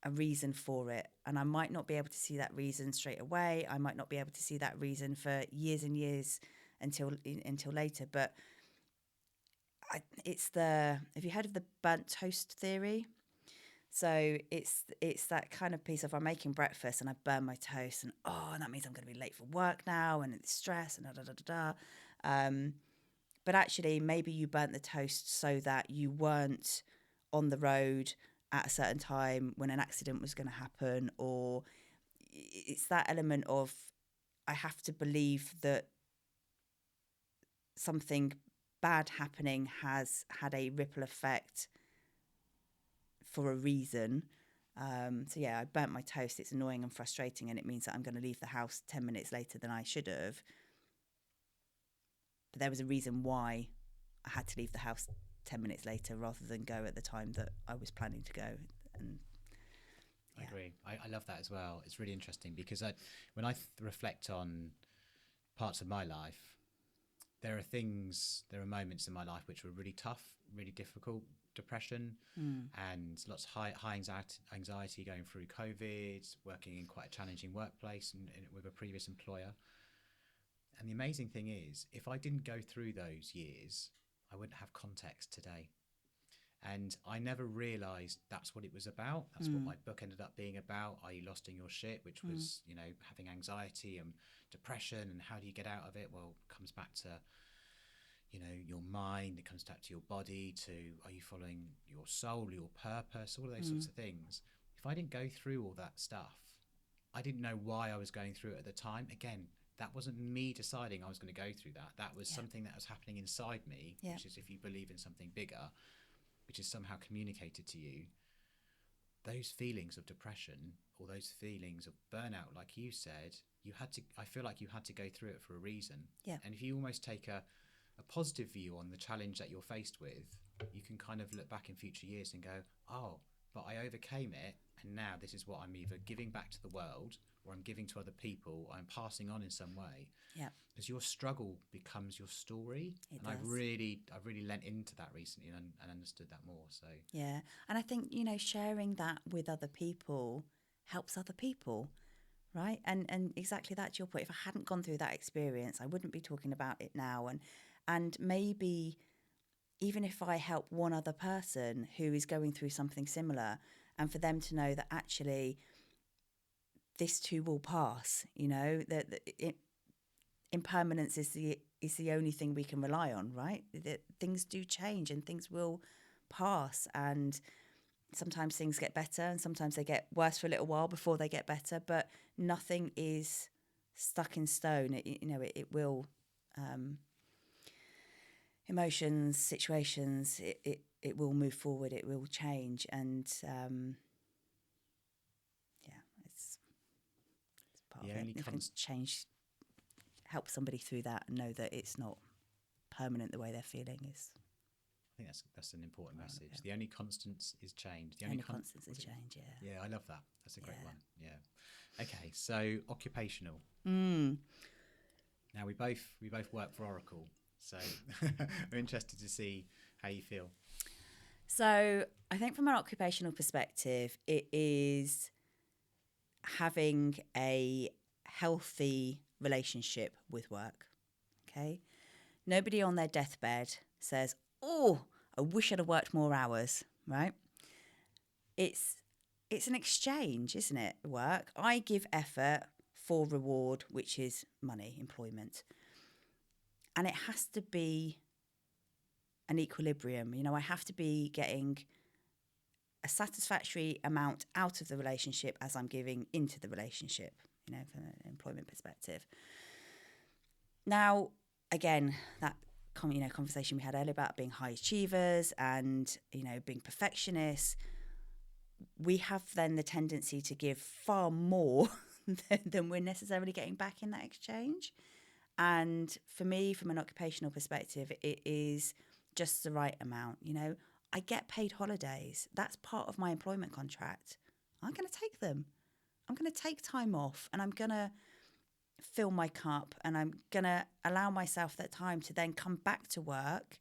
a reason for it, and I might not be able to see that reason straight away. I might not be able to see that reason for years and years until later. But have you heard of the burnt toast theory? So it's that kind of piece of, I'm making breakfast and I burn my toast, and that means I'm going to be late for work now, and it's stress and but actually maybe you burnt the toast so that you weren't on the road at a certain time when an accident was going to happen, or it's that element of, I have to believe that something bad happening has had a ripple effect for a reason. So yeah, I burnt my toast. It's annoying and frustrating, and it means that I'm going to leave the house 10 minutes later than I should have. But there was a reason why I had to leave the house 10 minutes later rather than go at the time that I was planning to go. And
I agree. I love that as well. It's really interesting because when I reflect on parts of my life, there are moments in my life which were really tough, really difficult, depression, and lots of high anxiety going through COVID, working in quite a challenging workplace and with a previous employer. And the amazing thing is, if I didn't go through those years, I wouldn't have context today. And I never realised that's what it was about. That's what my book ended up being about, i.e. Lost in Your Shit, which was, having anxiety and depression, and how do you get out of it? Well, it comes back to, your mind, it comes back to your body, to are you following your soul, your purpose, all of those sorts of things. If I didn't go through all that stuff, I didn't know why I was going through it at the time. Again, that wasn't me deciding I was going to go through that. That was something that was happening inside me, which is, if you believe in something bigger, which is somehow communicated to you, those feelings of depression or those feelings of burnout, like you said, I feel like you had to go through it for a reason.
Yeah.
And if you almost take a positive view on the challenge that you're faced with, you can kind of look back in future years and go, oh, but I overcame it, and now this is what I'm either giving back to the world or I'm giving to other people, I'm passing on in some way.
Yeah.
Because your struggle becomes your story.
It
And
does.
I've really lent into that recently and understood that more. So
Yeah. And I think, sharing that with other people helps other people, right? And exactly that, to your point. If I hadn't gone through that experience, I wouldn't be talking about it now. And maybe even if I help one other person who is going through something similar, and for them to know that actually this too will pass, that impermanence is the only thing we can rely on, right? That things do change and things will pass, and sometimes things get better and sometimes they get worse for a little while before they get better, but nothing is stuck in stone. It will, emotions, situations, it will move forward, it will change, and it's part
the
of it.
only
If you can change, help somebody through that and know that it's not permanent the way they're feeling is.
I think that's an important message. The only constant is change. The only
constant is change. Yeah.
Yeah, I love that. That's a great one. Yeah. Okay, so occupational.
Mm.
Now we both work for Oracle, so we're interested to see how you feel.
So I think from an occupational perspective, it is having a healthy relationship with work. Okay. Nobody on their deathbed says, "Oh, I wish I'd have worked more hours," right? It's an exchange, isn't it? Work. I give effort for reward, which is money, employment. And it has to be an equilibrium. I have to be getting a satisfactory amount out of the relationship as I'm giving into the relationship, from an employment perspective. Now, again, that conversation we had earlier about being high achievers and being perfectionists, we have then the tendency to give far more than we're necessarily getting back in that exchange. And for me, from an occupational perspective, it is just the right amount. I get paid holidays. That's part of my employment contract. I'm going to take them. I'm going to take time off, and I'm going to fill my cup, and I'm going to allow myself that time to then come back to work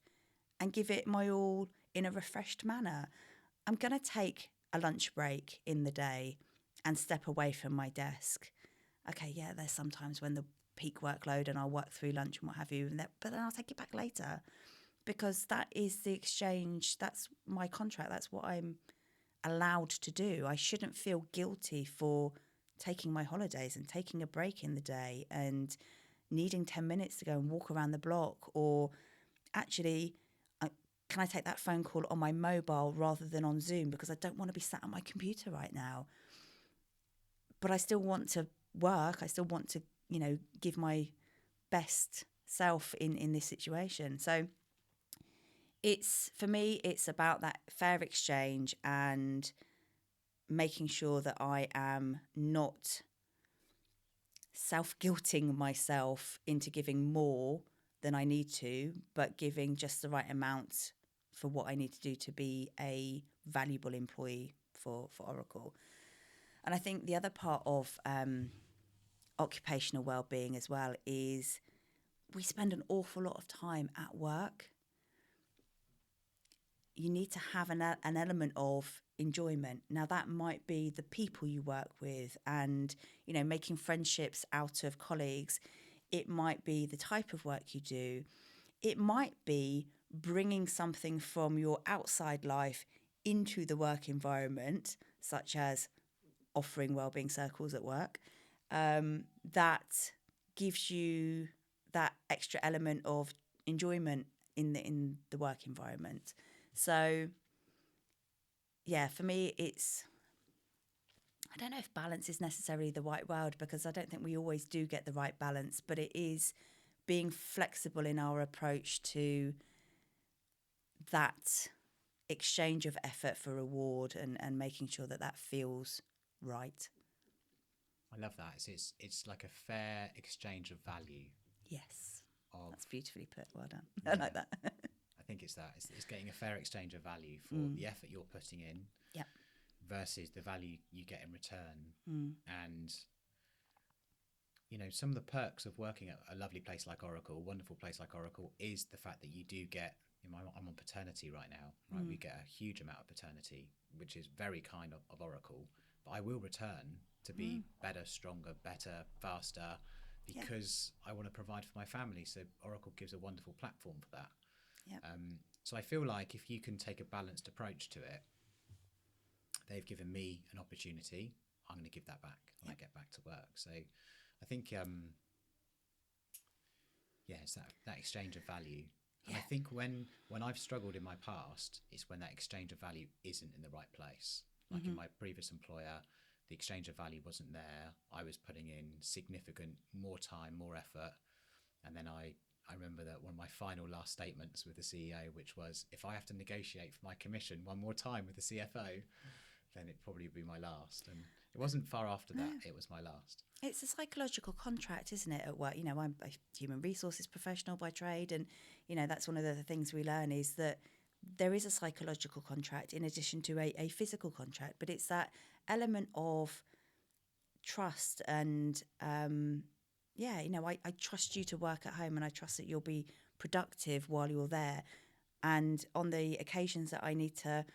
and give it my all in a refreshed manner. I'm going to take a lunch break in the day and step away from my desk. Okay, yeah, there's sometimes when the peak workload and I'll work through lunch and what have you, but then I'll take it back later, because that is the exchange. That's my contract. That's what I'm allowed to do. I shouldn't feel guilty for taking my holidays and taking a break in the day and needing 10 minutes to go and walk around the block, or actually, can I take that phone call on my mobile rather than on Zoom because I don't want to be sat on my computer right now. But I still want to work. I still want to, give my best self in this situation. So for me, it's about that fair exchange and making sure that I am not self-guilting myself into giving more than I need to, but giving just the right amount for what I need to do to be a valuable employee for Oracle. And I think the other part of occupational well-being as well is we spend an awful lot of time at work. You need to have an element of enjoyment. Now, that might be the people you work with and, making friendships out of colleagues. It might be the type of work you do. It might be bringing something from your outside life into the work environment, such as offering wellbeing circles at work, that gives you that extra element of enjoyment in the work environment. So, yeah, for me, I don't know if balance is necessarily the right word, because I don't think we always do get the right balance, but it is being flexible in our approach to that exchange of effort for reward and making sure that feels right.
I love that. It's like a fair exchange of value.
Yes, that's beautifully put. Well done.
Yeah,
I like that.
I think it's that. It's getting a fair exchange of value for the effort you're putting in.
Yeah.
versus the value you get in return. And some of the perks of working at a lovely place like Oracle, a wonderful place like Oracle, is the fact that you do get, I'm on paternity right now, right? We get a huge amount of paternity, which is very kind of Oracle, but I will return to be better, stronger, better, faster, because I want to provide for my family. So Oracle gives a wonderful platform for that. So I feel like if you can take a balanced approach to it, they've given me an opportunity, I'm going to give that back when I get back to work. So I think, it's that exchange of value. And I think when I've struggled in my past, it's when that exchange of value isn't in the right place. Like in my previous employer, the exchange of value wasn't there. I was putting in significant more time, more effort. And then I remember that one of my final last statements with the CEO, which was, if I have to negotiate for my commission one more time with the CFO, then it'd probably be my last. And it wasn't far after that, it was my last.
It's a psychological contract, isn't it, at work? I'm a human resources professional by trade, and, that's one of the things we learn is that there is a psychological contract in addition to a physical contract, but it's that element of trust and, I trust you to work at home, and I trust that you'll be productive while you're there. And on the occasions that I need to,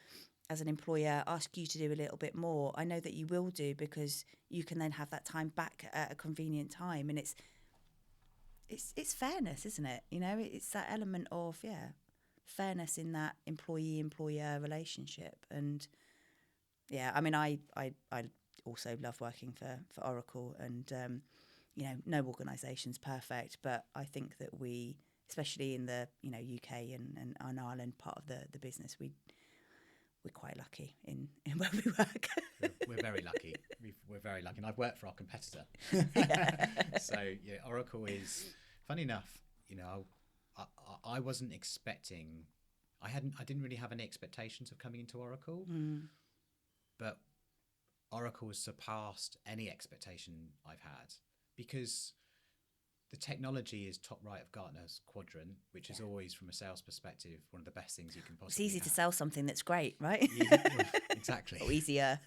as an employer, ask you to do a little bit more, I know that you will do, because you can then have that time back at a convenient time. And it's fairness, isn't it? It's that element of fairness in that employee-employer relationship. And I also love working for Oracle, and no organisation's perfect, but I think that we, especially in the UK and Ireland part of the business, we're quite lucky in where we work.
We're very lucky. We're very lucky. And I've worked for our competitor. So, Oracle is, funny enough, I wasn't expecting, I didn't really have any expectations of coming into Oracle, but Oracle has surpassed any expectation I've had, because the technology is top right of Gartner's quadrant, which is always, from a sales perspective, one of the best things you can possibly
It's easy
have.
to sell something that's great, right?
Exactly.
Or easier.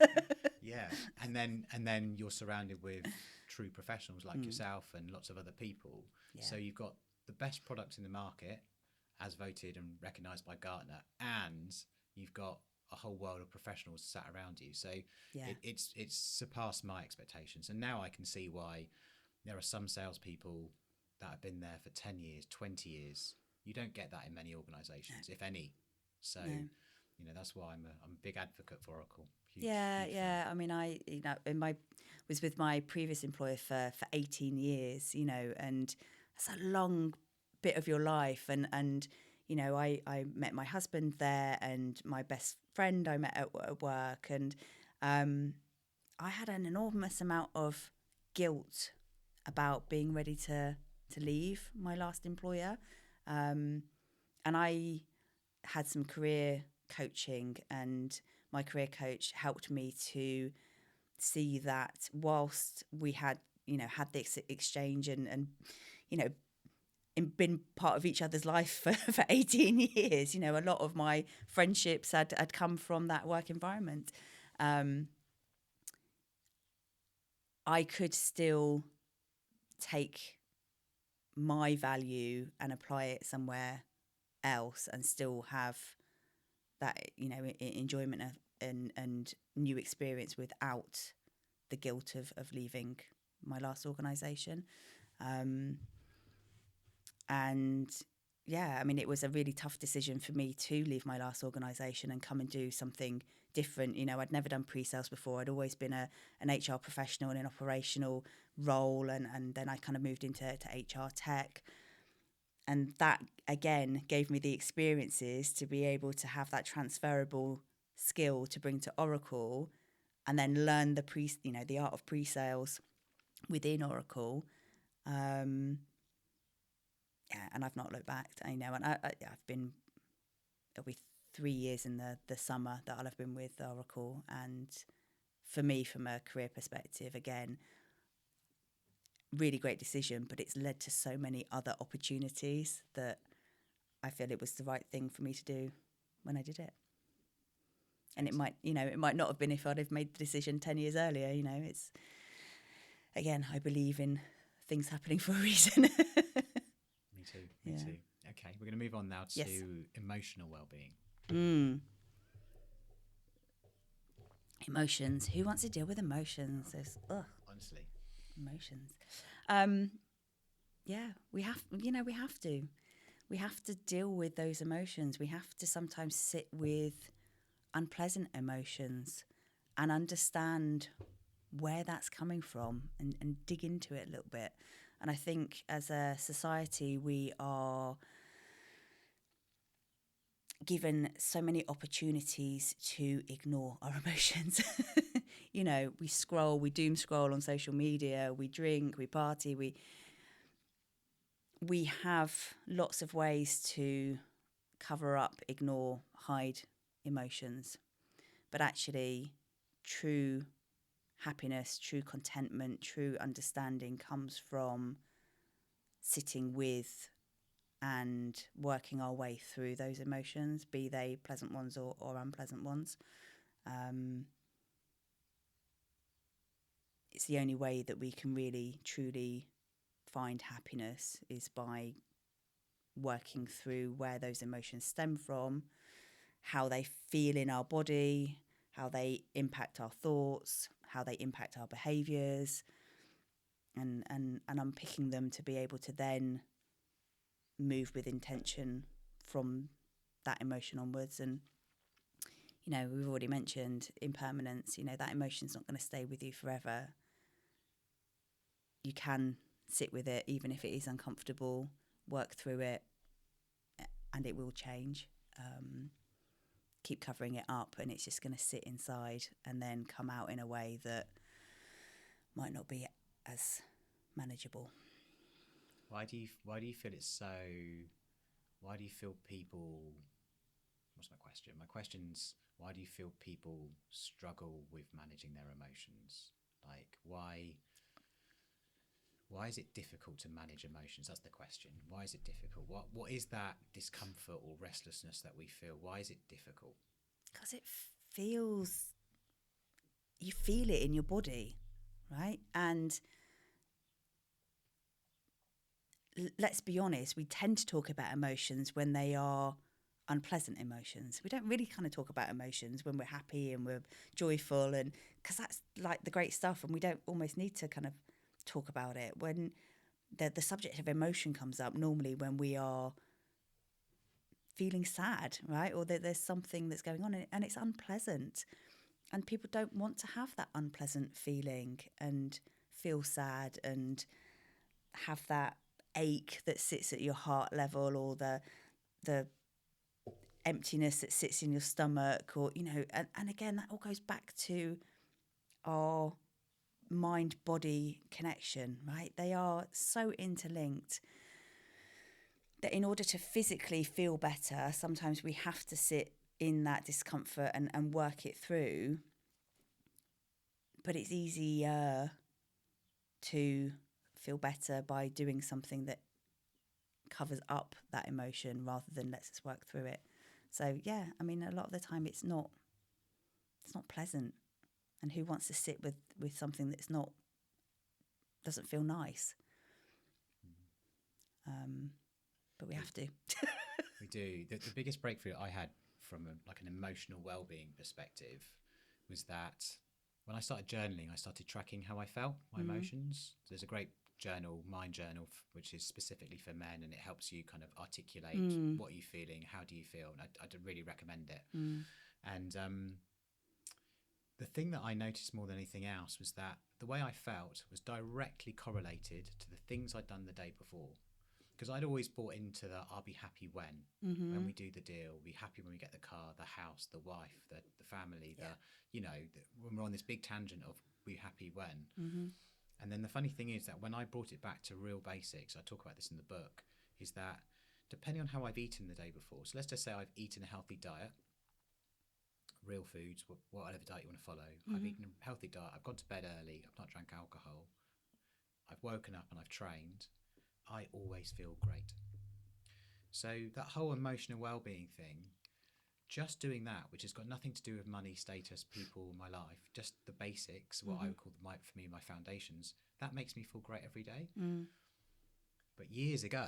And then you're surrounded with true professionals like yourself and lots of other people. So you've got the best product in the market, as voted and recognised by Gartner, and you've got a whole world of professionals sat around you. So it's surpassed my expectations. And now I can see why there are some salespeople that have been there for 10 years, 20 years. You don't get that in many organisations, if any. So, that's why I'm a big advocate for Oracle. Huge fan.
I mean, I was with my previous employer for 18 years, and that's a long bit of your life. And I met my husband there, and my best friend I met at work. And I had an enormous amount of guilt about being ready to leave my last employer. And I had some career coaching, and my career coach helped me to see that whilst we had this exchange and been part of each other's life for 18 years, a lot of my friendships had come from that work environment. I could still take my value and apply it somewhere else and still have that enjoyment and new experience without the guilt of leaving my last organisation. And it was a really tough decision for me to leave my last organisation and come and do something different. I'd never done pre-sales before. I'd always been an HR professional in an operational role, and then I kind of moved into HR tech. And that, again, gave me the experiences to be able to have that transferable skill to bring to Oracle, and then learn the art of pre-sales within Oracle. And I've not looked back. And it'll be 3 years in the summer that I'll have been with Oracle. And for me, from a career perspective, again, really great decision, but it's led to so many other opportunities that I feel it was the right thing for me to do when I did it. And it might, it might not have been if I'd have made the decision 10 years earlier. It's, again, I believe in things happening for a reason.
Me too. Me too. Okay, we're going to move on now to
Yes.
emotional well-being.
Emotions. Who wants to deal with emotions?
Honestly.
Emotions. Yeah, we have to. We have to deal with those emotions. We have to sometimes sit with unpleasant emotions and understand where that's coming from and dig into it a little bit. And I think as a society, we are given so many opportunities to ignore our emotions. We scroll, we doom scroll on social media, we drink, we party, we have lots of ways to cover up, ignore, hide emotions. But actually, true happiness, true contentment, true understanding comes from sitting with and working our way through those emotions, be they pleasant ones or unpleasant ones. It's the only way that we can really, truly find happiness is by working through where those emotions stem from, how they feel in our body, how they impact our thoughts, how they impact our behaviours, and unpicking them to be able to then move with intention from that emotion onwards. And we've already mentioned impermanence. That emotion's not going to stay with you forever. You can sit with it even if it is uncomfortable, work through it, and it will change. Keep covering it up and it's just going to sit inside and then come out in a way that might not be as manageable.
Why do you feel it's so? Why do you feel people? What's my question? My question's why do you feel people struggle with managing their emotions? Like why is it difficult to manage emotions? That's the question. Why is it difficult? What is that discomfort or restlessness that we feel? Why is it difficult?
Because you feel it in your body, right? And let's be honest, we tend to talk about emotions when they are unpleasant emotions. We don't really kind of talk about emotions when we're happy and we're joyful, and because that's like the great stuff, and we don't almost need to kind of talk about it. When the subject of emotion comes up, normally when we are feeling sad, right? Or that there's something that's going on and it's unpleasant. And people don't want to have that unpleasant feeling and feel sad and have that ache that sits at your heart level, or the emptiness that sits in your stomach, or and again, that all goes back to our mind body connection, right? They are so interlinked that in order to physically feel better, sometimes we have to sit in that discomfort and work it through. But it's easier to feel better by doing something that covers up that emotion rather than lets us work through it. So yeah, I mean, a lot of the time it's not pleasant, and who wants to sit with something that's not doesn't feel nice? But we have to.
We do. The biggest breakthrough I had from an emotional well-being perspective was that when I started journaling, I started tracking how I felt, my emotions. So there's a great journal, Mind Journal, which is specifically for men, and it helps you kind of articulate what you're feeling, how do you feel, and I'd really recommend it. And the thing that I noticed more than anything else was that the way I felt was directly correlated to the things I'd done the day before. Because I'd always bought into the I'll be happy when we do the deal, we'll be happy when we get the car, the house, the wife, the family, when we're on this big tangent of be happy when. And then the funny thing is that when I brought it back to real basics, I talk about this in the book, is that depending on how I've eaten the day before, so let's just say I've eaten a healthy diet, real foods, whatever diet you want to follow, I've eaten a healthy diet, I've gone to bed early, I've not drank alcohol, I've woken up and I've trained, I always feel great. So that whole emotional well-being thing, just doing that, which has got nothing to do with money, status, people, my life, just the basics, what I would call for me my foundations, that makes me feel great every day. But years ago,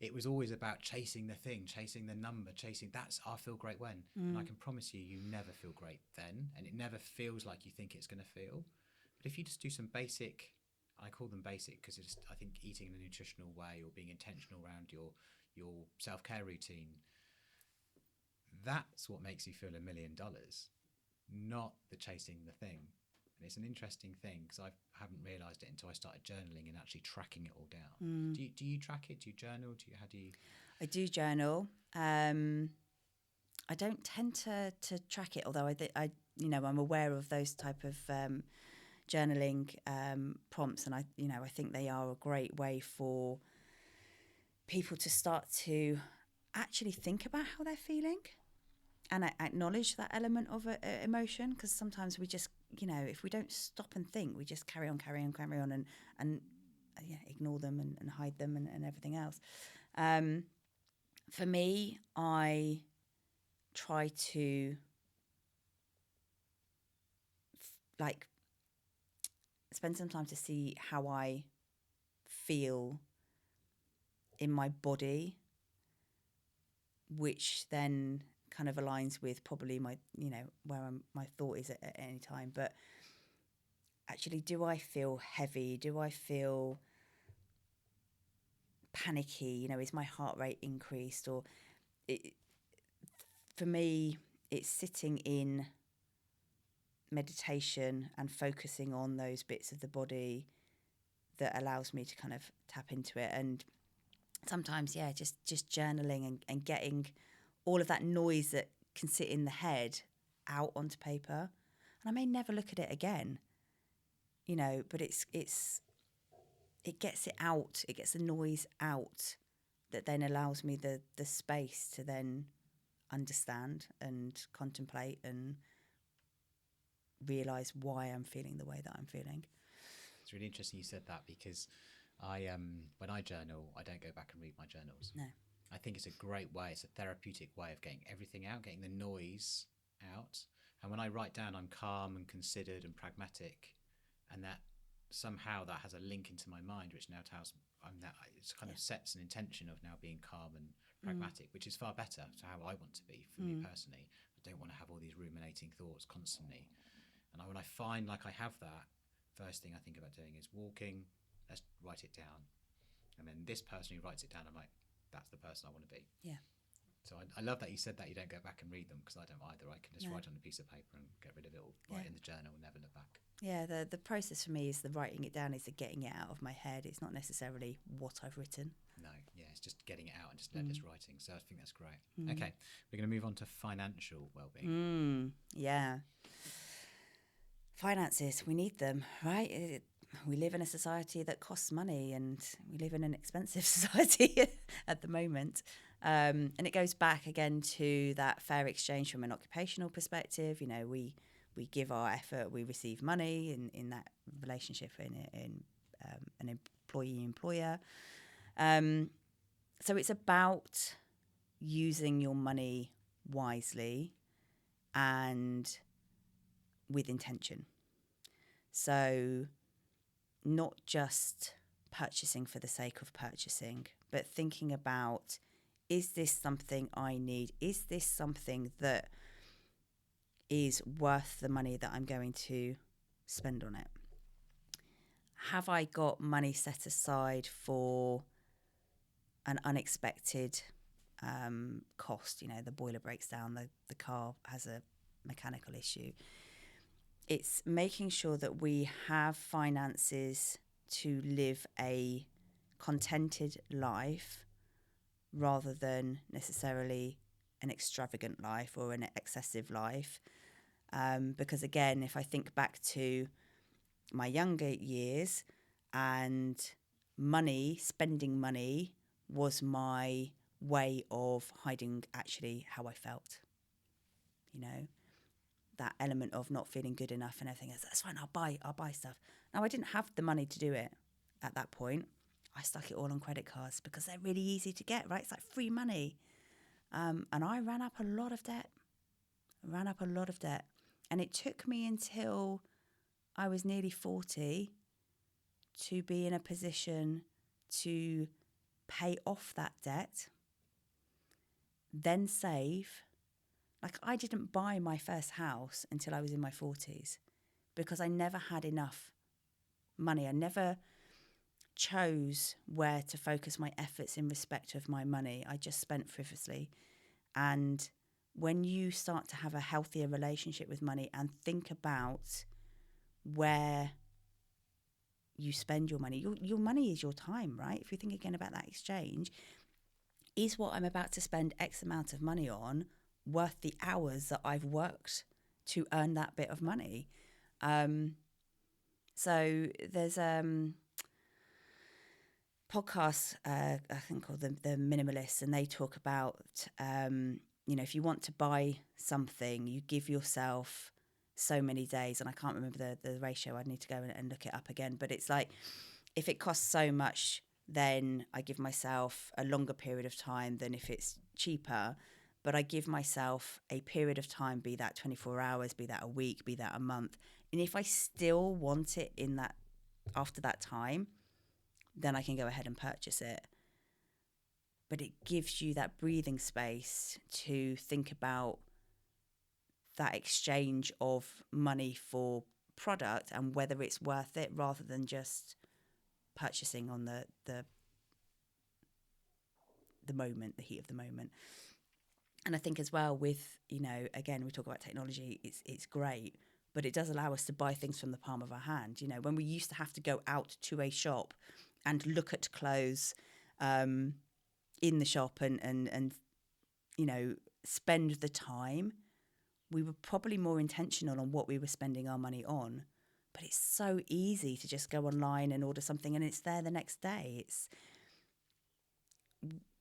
it was always about chasing the thing, chasing the number, that's I feel great when. And I can promise you never feel great then, and it never feels like you think it's going to feel. But if you just do some basic, I call them basic because I think eating in a nutritional way or being intentional around your self-care routine, that's what makes you feel $1 million, not the chasing the thing. And it's an interesting thing because I haven't realised it until I started journaling and actually tracking it all down. Do you track it? Do you journal? How do you?
I do journal. I don't tend to track it, although I'm aware of those type of journaling prompts, and I think they are a great way for people to start to actually think about how they're feeling and acknowledge that element of emotion, because sometimes we just, if we don't stop and think, we just carry on and ignore them and hide them and everything else. For me, I try to spend some time to see how I feel in my body, which then kind of aligns with probably my, where my thought is at any time. But actually, do I feel heavy? Do I feel panicky? Is my heart rate increased? Or for me, it's sitting in meditation and focusing on those bits of the body that allows me to kind of tap into it. And sometimes, just journaling and getting all of that noise that can sit in the head out onto paper. And I may never look at it again, but it gets it out. It gets the noise out that then allows me the space to then understand and contemplate and realise why I'm feeling the way that I'm feeling.
It's really interesting you said that, because when I journal, I don't go back and read my journals.
No.
I think it's a great way. It's a therapeutic way of getting everything out, getting the noise out. And when I write down, I'm calm and considered and pragmatic, and that somehow that has a link into my mind, which now tells it kind of sets an intention of now being calm and pragmatic, which is far better to how I want to be for me personally. I don't want to have all these ruminating thoughts constantly. And when I find like I have that, first thing I think about doing is walking. Let's write it down. And then this person who writes it down, I'm like, that's the person I want to be.
Yeah.
So I love that you said that you don't go back and read them, because I don't either. I can just write on a piece of paper and get rid of it all, write in the journal and never look back.
Yeah, the process for me is the writing it down, is the getting it out of my head. It's not necessarily what I've written.
No, it's just getting it out and just let's writing. So I think that's great. Okay, we're going to move on to financial well-being.
Yeah. Finances, we need them, right? We live in a society that costs money, and we live in an expensive society at the moment. And it goes back again to that fair exchange from an occupational perspective. We give our effort, we receive money in that relationship in an employee-employer. So it's about using your money wisely and with intention. So not just purchasing for the sake of purchasing, but thinking about, is this something I need? Is this something that is worth the money that I'm going to spend on it? Have I got money set aside for an unexpected cost? The boiler breaks down, the car has a mechanical issue. It's making sure that we have finances to live a contented life rather than necessarily an extravagant life or an excessive life. Because again, if I think back to my younger years, and spending money was my way of hiding actually how I felt. That element of not feeling good enough and everything else. That's fine, I'll buy stuff. Now, I didn't have the money to do it at that point. I stuck it all on credit cards because they're really easy to get, right? It's like free money. And I ran up a lot of debt I ran up a lot of debt. And it took me until I was nearly 40 to be in a position to pay off that debt, then save. Like, I didn't buy my first house until I was in my 40s because I never had enough money. I never chose where to focus my efforts in respect of my money. I just spent frivolously. And when you start to have a healthier relationship with money and think about where you spend your money, your money is your time, right? If you think again about that exchange, is what I'm about to spend X amount of money on worth the hours that I've worked to earn that bit of money? So there's podcast, I think called the Minimalist, and they talk about, if you want to buy something, you give yourself so many days, and I can't remember the ratio. I'd need to go and look it up again. But it's like, if it costs so much, then I give myself a longer period of time than if it's cheaper. But I give myself a period of time, be that 24 hours, be that a week, be that a month. And if I still want it in that, after that time, then I can go ahead and purchase it. But it gives you that breathing space to think about that exchange of money for product and whether it's worth it, rather than just purchasing on the moment, the heat of the moment. And I think as well with, again, we talk about technology, it's great, but it does allow us to buy things from the palm of our hand. When we used to have to go out to a shop and look at clothes in the shop and spend the time, we were probably more intentional on what we were spending our money on. But it's so easy to just go online and order something and it's there the next day.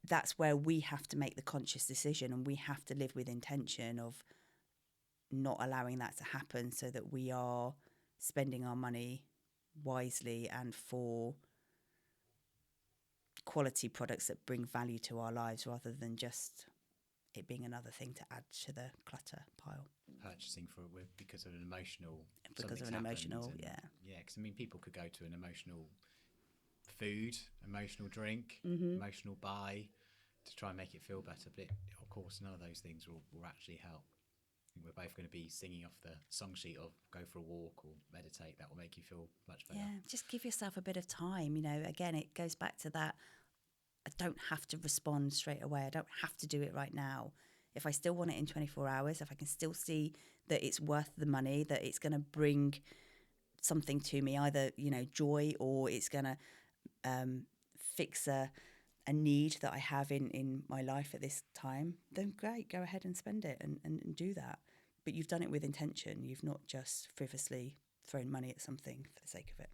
That's where we have to make the conscious decision, and we have to live with intention of not allowing that to happen, so that we are spending our money wisely and for quality products that bring value to our lives, rather than just it being another thing to add to the clutter pile.
Purchasing because of an emotional,
because of an emotional,
yeah, because people could go to an emotional food, emotional drink, emotional buy to try and make it feel better, but of course none of those things will actually help. I think we're both going to be singing off the song sheet of go for a walk or meditate. That will make you feel much better.
Yeah, just give yourself a bit of time. Again, it goes back to that, I don't have to respond straight away. I don't have to do it right now. If I still want it in 24 hours, if I can still see that it's worth the money, that it's going to bring something to me, either, joy, or it's going to fix a need that I have in my life at this time, then great, go ahead and spend it and do that. But you've done it with intention. You've not just frivolously thrown money at something for the sake of it.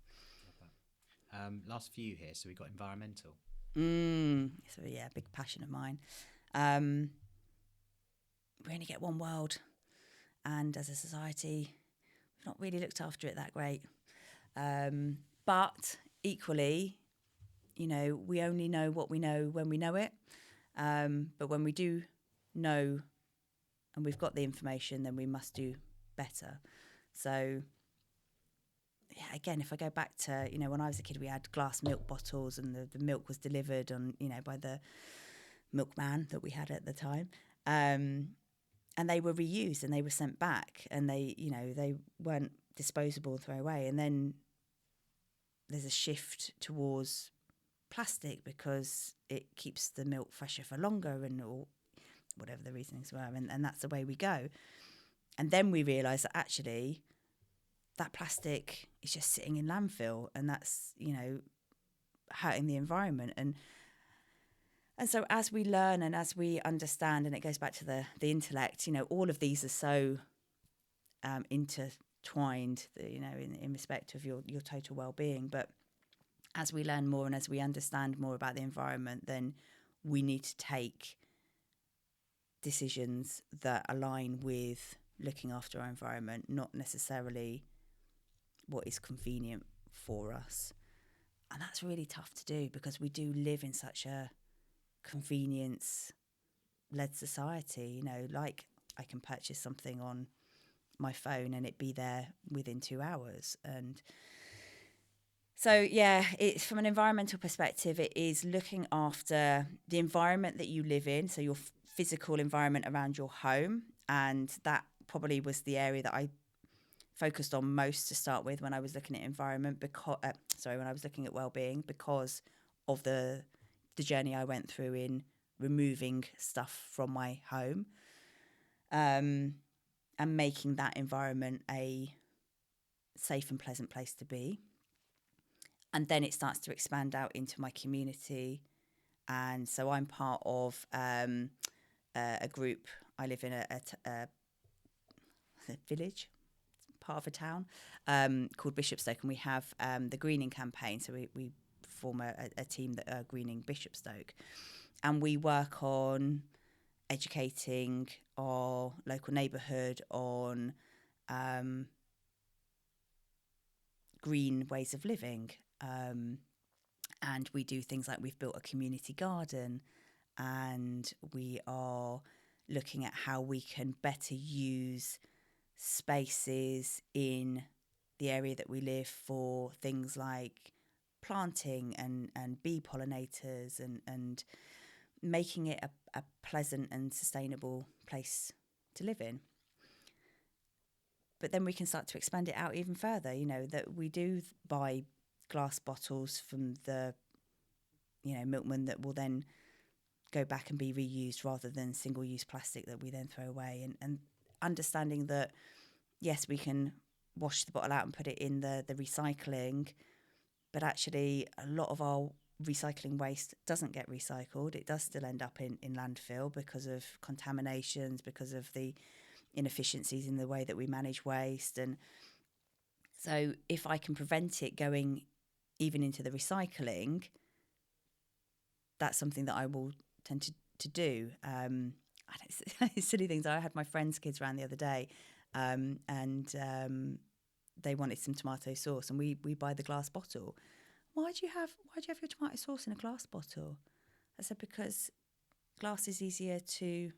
Last few here. So we got environmental.
So yeah, big passion of mine. We only get one world, and as a society, we've not really looked after it that great. But equally, we only know what we know when we know it. But when we do know and we've got the information, then we must do better. So yeah, again, if I go back to, when I was a kid, we had glass milk bottles, and the milk was delivered on, by the milkman that we had at the time. And they were reused and they were sent back, and they weren't disposable and throw away. And then there's a shift towards plastic because it keeps the milk fresher for longer, or whatever the reasonings were. And that's the way we go. And then we realise that actually that plastic is just sitting in landfill, and that's, hurting the environment. And so as we learn and as we understand, and it goes back to the intellect, all of these are so intertwined, in respect of your total well-being. But as we learn more and as we understand more about the environment, then we need to take decisions that align with looking after our environment, not necessarily what is convenient for us. And that's really tough to do, because we do live in such a convenience-led society. Like I can purchase something on my phone and it be there within 2 hours. And so, yeah, it's from an environmental perspective, it is looking after the environment that you live in, so your physical environment around your home. And that probably was the area that I focused on most to start with when I was looking at environment, because when I was looking at well-being, because of the journey I went through in removing stuff from my home, and making that environment a safe and pleasant place to be. And then it starts to expand out into my community. And so I'm part of a group. I live in a village, part of a town, called Bishopstoke, and we have the greening campaign. So we form a team that are greening Bishopstoke, and we work on educating our local neighbourhood on green ways of living. And we do things like we've built a community garden, and we are looking at how we can better use spaces in the area that we live for things like planting and bee pollinators, and making it a pleasant and sustainable place to live in. But then we can start to expand it out even further, that we do buy glass bottles from the, milkman that will then go back and be reused rather than single-use plastic that we then throw away. And understanding that, yes, we can wash the bottle out and put it in the recycling, but actually a lot of our recycling waste doesn't get recycled. It does still end up in landfill because of contaminations, because of the inefficiencies in the way that we manage waste. And so if I can prevent it going even into the recycling, that's something that I will tend to do. Silly things. I had my friend's kids around the other day, and they wanted some tomato sauce, and we buy the glass bottle. Why do you have your tomato sauce in a glass bottle? I said, because glass is easier to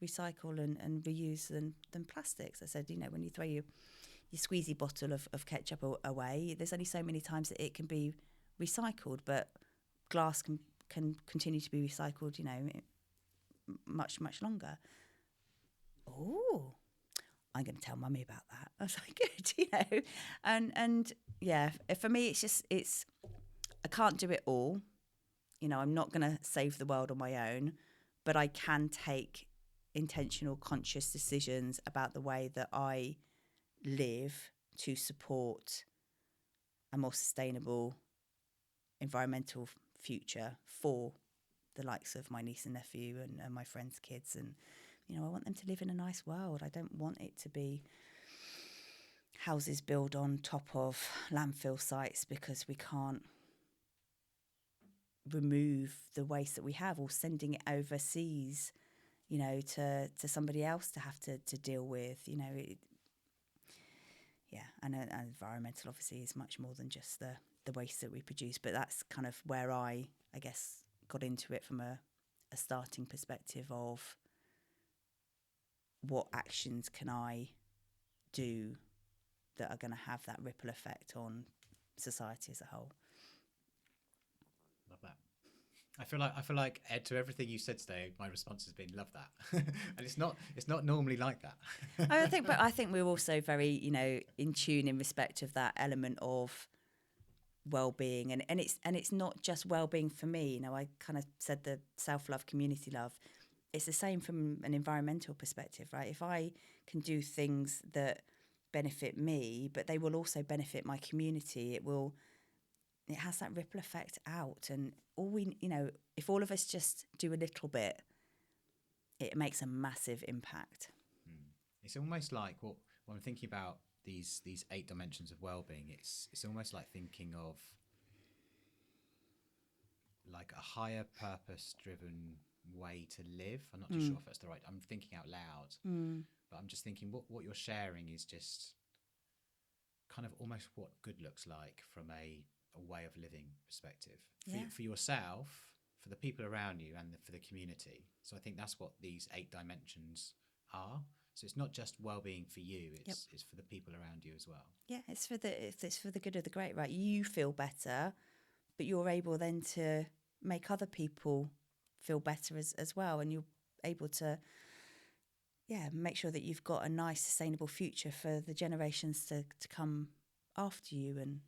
recycle and reuse than plastics. I said, when you throw your squeezy bottle of ketchup away, there's only so many times that it can be recycled, but glass can continue to be recycled, much, much longer. Oh, I'm going to tell mummy about that. I was like, good, and yeah, for me, it's I can't do it all. I'm not going to save the world on my own, but I can take intentional, conscious decisions about the way that I live to support a more sustainable environmental future for the likes of my niece and nephew and my friends' kids. And, I want them to live in a nice world. I don't want it to be houses built on top of landfill sites because we can't remove the waste that we have, or sending it overseas, to somebody else to have to deal with, and environmental obviously is much more than just the waste that we produce. But that's kind of where I guess got into it from a starting perspective of what actions can I do that are going to have that ripple effect on society as a whole.
Love that. I feel like Ed, to everything you said today, my response has been love that, and it's not normally like that.
I think we're also very in tune in respect of that element of well-being, and it's not just well-being for me. I kind of said the self-love, community love. It's the same from an environmental perspective, right? If I can do things that benefit me, but they will also benefit my community, it has that ripple effect out. And if all of us just do a little bit, it makes a massive impact.
It's almost like when I'm thinking about these 8 dimensions of well-being, it's almost like thinking of like a higher purpose-driven way to live. I'm not too sure if that's the right. I'm thinking out loud, but I'm just thinking what you're sharing is just kind of almost what good looks like from a way of living perspective for yourself, for the people around you, and for the community. So I think that's what these 8 dimensions are. So it's not just well-being for you, it's for the people around you as well.
Yeah, it's for the good of the great, right? You feel better, but you're able then to make other people feel better as well, and you're able to make sure that you've got a nice sustainable future for the generations to come after you, and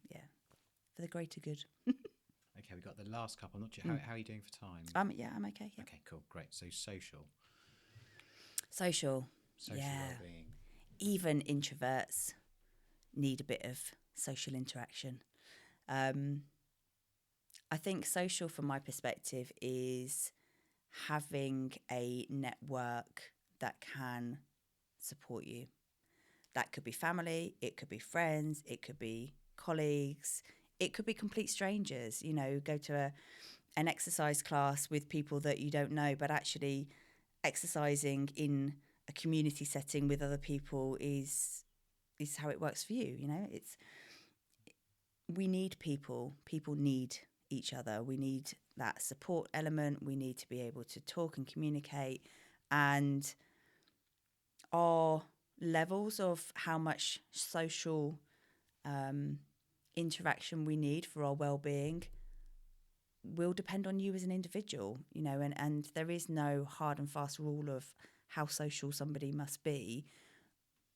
for the greater good.
Okay, we've got the last couple. I'm not sure how are you doing for time?
I'm okay. Yeah.
Okay, cool, great. So
Social
well-being.
Even introverts need a bit of social interaction. I think social, from my perspective, is having a network that can support you. That could be family, it could be friends, it could be colleagues, it could be complete strangers. You know, go to an exercise class with people that you don't know, but actually exercising in a community setting with other people is how it works for you. You know, we need people. People need each other. We need that support element. We need to be able to talk and communicate. And our levels of how much social interaction we need for our well-being will depend on you as an individual, you know, and there is no hard and fast rule of how social somebody must be.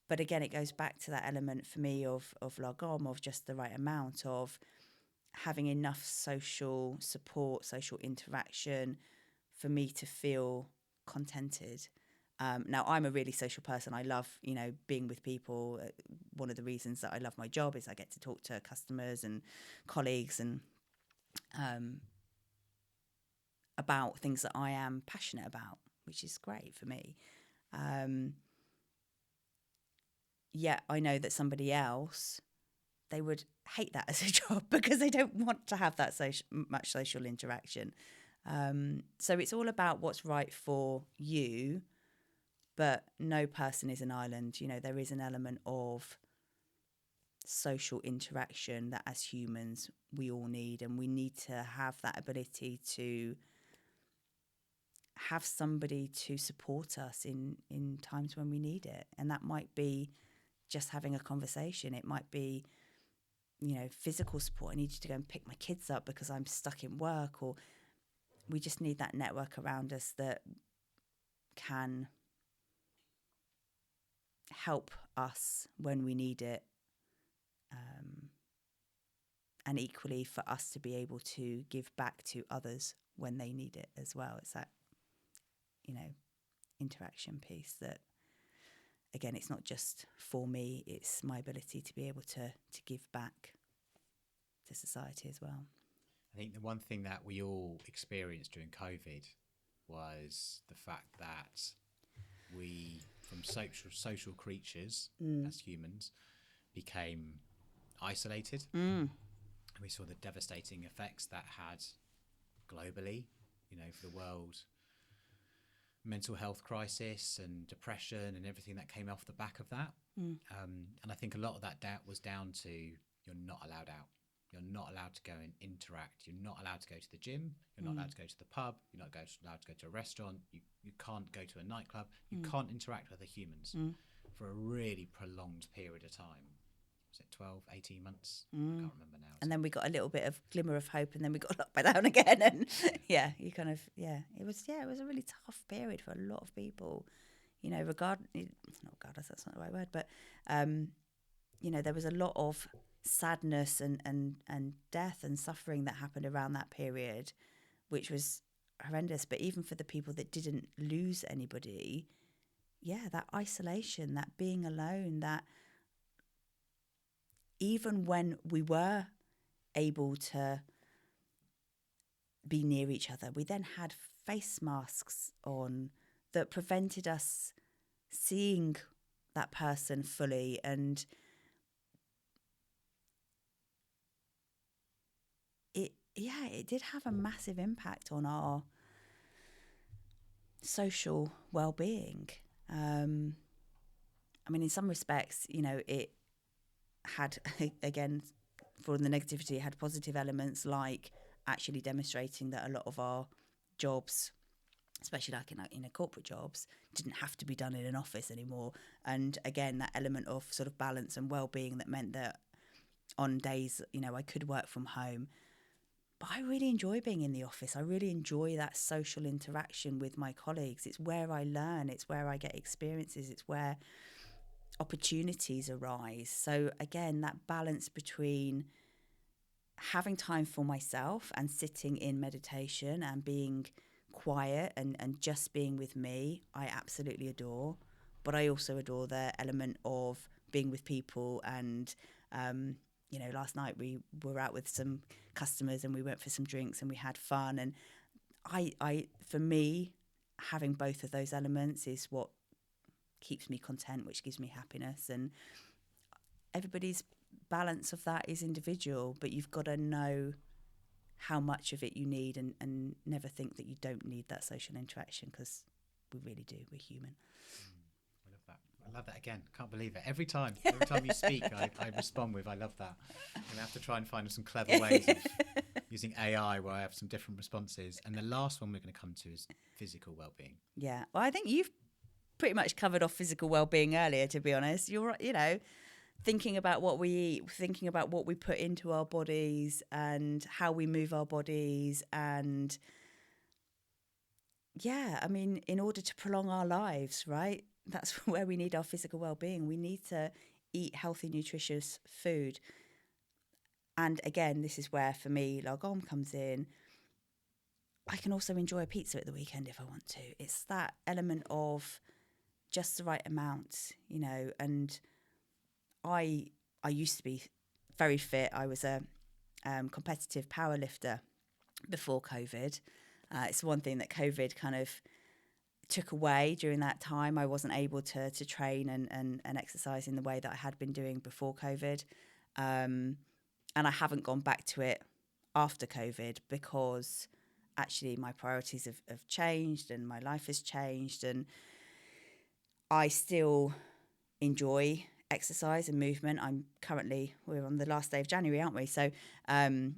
But again, it goes back to that element for me of lagom, of just the right amount of having enough social support, social interaction for me to feel contented. Now, I'm a really social person. I love, you know, being with people. One of the reasons that I love my job is I get to talk to customers and colleagues and about things that I am passionate about, which is great for me. Yet I know that somebody else, they would hate that as a job because they don't want to have that much social interaction. So it's all about what's right for you, but no person is an island. You know, there is an element of social interaction that as humans we all need, and we need to have that ability to have somebody to support us in times when we need it. And that might be just having a conversation. It might be, you know, physical support. I need you to go and pick my kids up because I'm stuck in work, or we just need that network around us that can help us when we need it. And equally for us to be able to give back to others when they need it as well. It's that, you know, interaction piece that, again, it's not just for me, it's my ability to be able to give back to society as well.
I think the one thing that we all experienced during COVID was the fact that we, from social creatures as humans, became isolated. We saw the devastating effects that had globally, you know, for the world. Mental health crisis and depression and everything that came off the back of that. And I think a lot of that was down to you're not allowed out. You're not allowed to go and interact. You're not allowed to go to the gym. You're not allowed to go to the pub. You're not allowed to go to a restaurant. You can't go to a nightclub. You can't interact with other humans for a really prolonged period of time. Was it 12, 18 months? I can't remember now.
And then we got a little bit of glimmer of hope, and then we got locked back down again. And it was a really tough period for a lot of people. You know, not regardless, that's not the right word, but you know, there was a lot of sadness and death and suffering that happened around that period, which was horrendous. But even for the people that didn't lose anybody, that isolation, that being alone, that even when we were able to be near each other, we then had face masks on that prevented us seeing that person fully. And it did have a massive impact on our social well-being. I mean, in some respects, you know, it had, again, for the negativity, it had positive elements like actually demonstrating that a lot of our jobs especially like in a corporate jobs, didn't have to be done in an office anymore. And again, that element of sort of balance and well-being that meant that on days, I could work from home. But I really enjoy being in the office. I really enjoy that social interaction with my colleagues. It's where I learn, it's where I get experiences, it's where opportunities arise. So again, that balance between having time for myself and sitting in meditation and being quiet and just being with me, I absolutely adore. But I also adore the element of being with people. And last night we were out with some customers and we went for some drinks and we had fun. And I for me, having both of those elements is what keeps me content, which gives me happiness. And everybody's balance of that is individual, but you've got to know how much of it you need, and never think that you don't need that social interaction, because we really do. We're human.
I love that. Again, can't believe it. Every time you speak, I respond with, I love that. I'm going to have to try and find some clever ways of using AI where I have some different responses. And the last one we're going to come to is physical well-being.
Yeah. Well, I think you've pretty much covered off physical well-being earlier, to be honest. You're, thinking about what we eat, thinking about what we put into our bodies and how we move our bodies. And yeah, I mean, in order to prolong our lives, right? That's where we need our physical well-being. We need to eat healthy, nutritious food. And again, this is where, for me, Lagom comes in. I can also enjoy a pizza at the weekend if I want to. It's that element of just the right amount, and I used to be very fit. I was a competitive power lifter before COVID. It's one thing that COVID kind of took away during that time. I wasn't able to train and exercise in the way that I had been doing before COVID. And I haven't gone back to it after COVID, because actually my priorities have changed and my life has changed. And I still enjoy exercise and movement. We're on the last day of January, aren't we? So I'm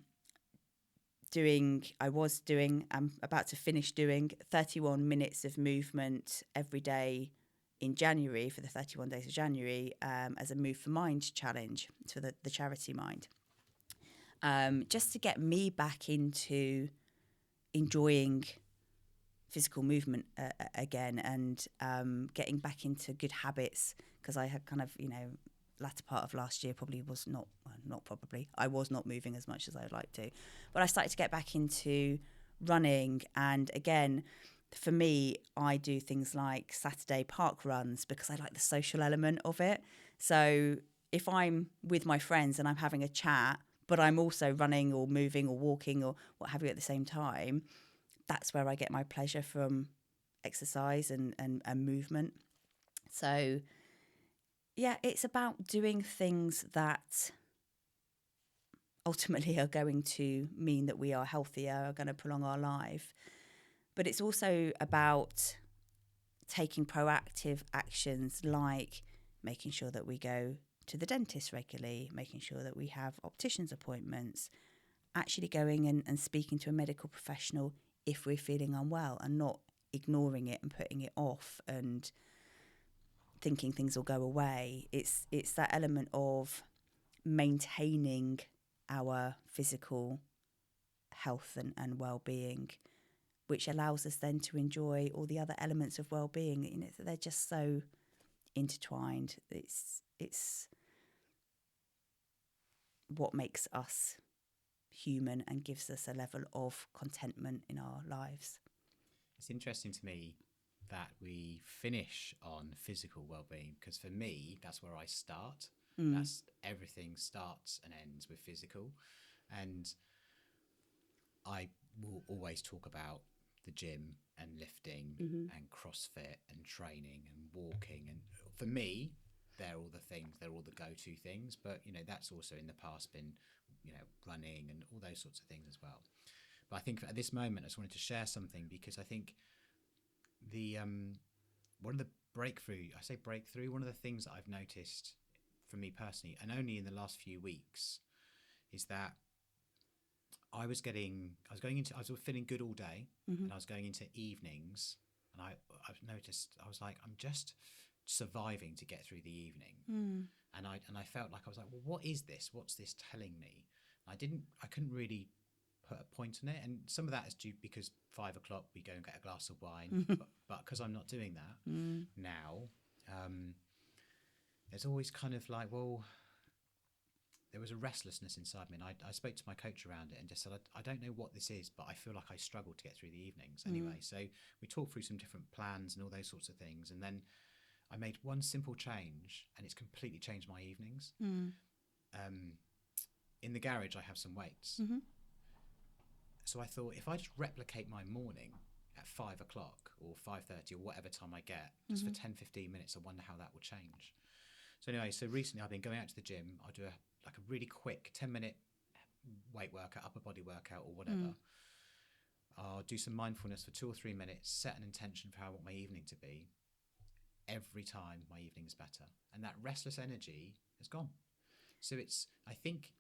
about to finish doing 31 minutes of movement every day in January for the 31 days of January, as a Move for Mind challenge for the charity Mind. Just to get me back into enjoying physical movement again, and getting back into good habits, because I had kind of, latter part of last year I was not moving as much as I would like to. But I started to get back into running. And again, for me, I do things like Saturday park runs because I like the social element of it. So if I'm with my friends and I'm having a chat, but I'm also running or moving or walking or what have you at the same time, that's where I get my pleasure from exercise and movement. So yeah, it's about doing things that ultimately are going to mean that we are healthier, are going to prolong our life. But it's also about taking proactive actions, like making sure that we go to the dentist regularly, making sure that we have opticians appointments, actually going and speaking to a medical professional if we're feeling unwell, and not ignoring it and putting it off and thinking things will go away. It's that element of maintaining our physical health and well-being, which allows us then to enjoy all the other elements of well-being. They're just so intertwined. It's what makes us human and gives us a level of contentment in our lives.
It's interesting to me that we finish on physical well-being, because for me, that's where I start. That's everything starts and ends with physical. And I will always talk about the gym and lifting and CrossFit and training and walking. And for me, they're all the things, they're all the go-to things. But, that's also in the past been, running and all those sorts of things as well. But I think at this moment, I just wanted to share something, because I think one of the one of the things that I've noticed for me personally, and only in the last few weeks, is that I was feeling good all day, and I was going into evenings, and I've noticed I was like, I'm just surviving to get through the evening, and I felt like I was like, well, what is this? What's this telling me? I couldn't really put a point on it, and some of that is due because 5 o'clock we go and get a glass of wine, but because I'm not doing that now, there's always kind of like, well, there was a restlessness inside me, and I spoke to my coach around it and just said, I don't know what this is, but I feel like I struggle to get through the evenings anyway. So we talked through some different plans and all those sorts of things, and then I made one simple change, and it's completely changed my evenings. In the garage, I have some weights. So I thought, if I just replicate my morning at 5 o'clock or 5:30 or whatever time I get, just for 10-15 minutes, I wonder how that will change. So anyway, so recently I've been going out to the gym. I do a really quick 10-minute weight workout, upper body workout or whatever. I'll do some mindfulness for 2 or 3 minutes, set an intention for how I want my evening to be. Every time my evening is better, and that restless energy has gone. So I think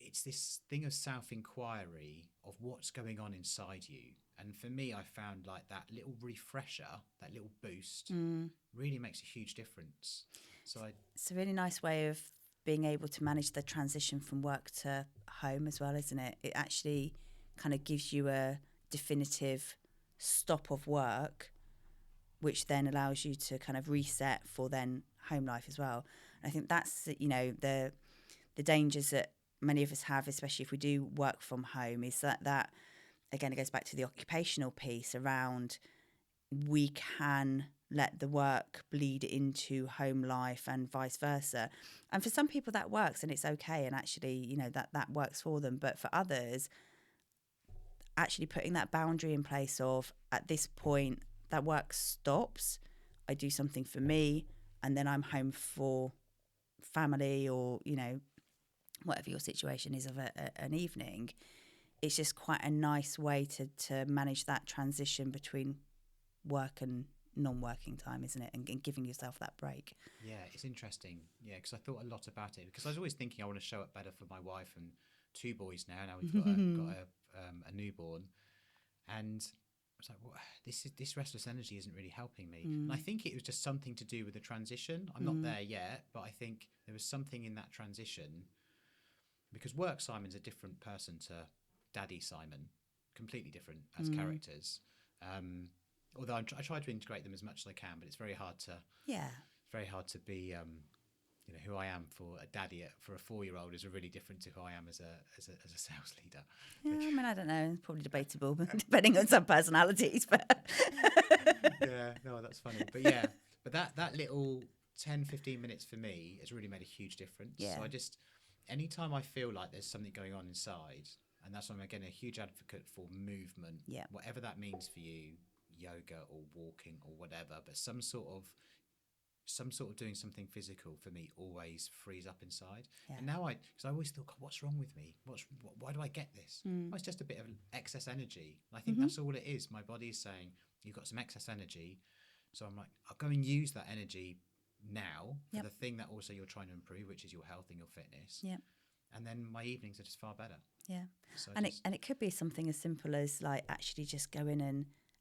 it's this thing of self-inquiry of what's going on inside you. And for me, I found like that little refresher, that little boost really makes a huge difference. So
it's a really nice way of being able to manage the transition from work to home as well, isn't it? It actually kind of gives you a definitive stop of work, which then allows you to kind of reset for then home life as well. And I think that's, the dangers that many of us have, especially if we do work from home, is that again, it goes back to the occupational piece around we can let the work bleed into home life and vice versa. And for some people that works and it's okay, and actually, that works for them. But for others, actually putting that boundary in place of, at this point, that work stops, I do something for me, and then I'm home for family, or, whatever your situation is of an evening. It's just quite a nice way to manage that transition between work and non-working time, isn't it? And giving yourself that break.
Yeah, it's interesting. Yeah, because I thought a lot about it, because I was always thinking I want to show up better for my wife and 2 boys now. Now we've got a newborn, and I was like, well, this restless energy isn't really helping me. And I think it was just something to do with the transition. I'm not there yet, but I think there was something in that transition, because work Simon's a different person to Daddy Simon, completely different as characters. Although I try to integrate them as much as I can, but it's very hard to be who I am for a daddy for a 4-year-old is really different to who I am as a sales leader.
Yeah, I mean, I don't know, probably debatable, depending on some personalities. But
yeah, no, that's funny. But that little 10-15 minutes for me has really made a huge difference.
Yeah.
So anytime I feel like there's something going on inside, and that's why I'm again a huge advocate for movement.
Yeah.
Whatever that means for you, yoga or walking or whatever, but some sort of doing something physical for me always frees up inside.
Yeah.
And now because I always thought, God, what's wrong with me? Why do I get this? Well, it's just a bit of excess energy. And I think that's all it is. My body is saying, you've got some excess energy. So I'm like, I'll go and use that energy now for the thing that also you're trying to improve, which is your health and your fitness.
Yeah.
And then my evenings are just far better.
Yeah.
So
And it could be something as simple as like actually just going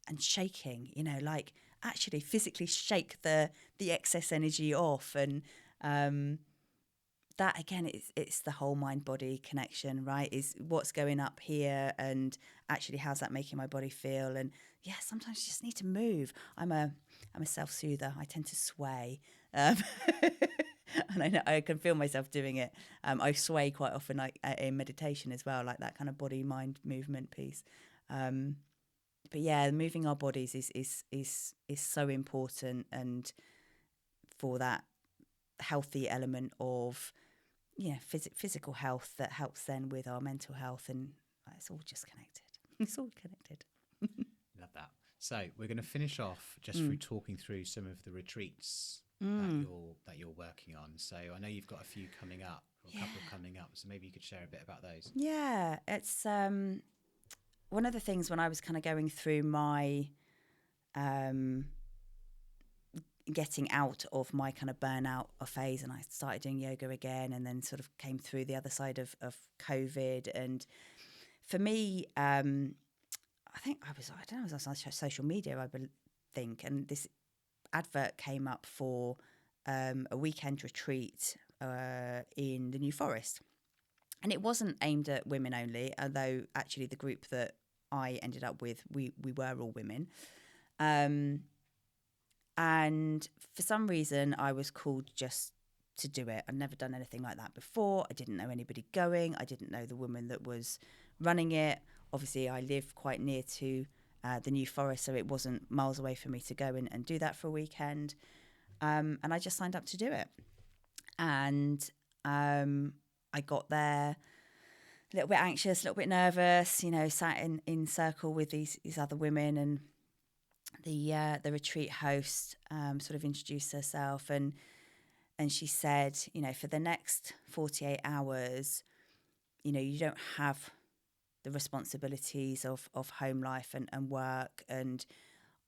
and shaking, like actually physically shake the excess energy off. And that again, it's the whole mind body connection, right? Is what's going up here, and actually how's that making my body feel? And yeah, sometimes you just need to move. I'm a self-soother. I tend to sway. And I know I can feel myself doing it. I sway quite often, like in meditation as well, like that kind of body mind movement piece. But yeah, moving our bodies is so important, and for that healthy element of physical health that helps then with our mental health, and it's all just connected. It's all connected.
Love that. So we're going to finish off just through talking through some of the retreats that you're working on. So I know you've got a few coming up, or a couple coming up. So maybe you could share a bit about those.
Yeah, it's one of the things when I was kind of going through my getting out of my kind of burnout phase, and I started doing yoga again, and then sort of came through the other side of COVID, and for me, I think I don't know, I was on social media, think, and this advert came up for a weekend retreat in the New Forest. And it wasn't aimed at women only, although actually the group that I ended up with, we were all women. And for some reason, I was called just to do it. I'd never done anything like that before. I didn't know anybody going. I didn't know the woman that was running it. Obviously, I live quite near to the New Forest, so it wasn't miles away for me to go and do that for a weekend. And I just signed up to do it. And I got there a little bit anxious, a little bit nervous, sat in circle with these other women, and the retreat host sort of introduced herself, and she said, for the next 48 hours, you don't have the responsibilities of home life and work, and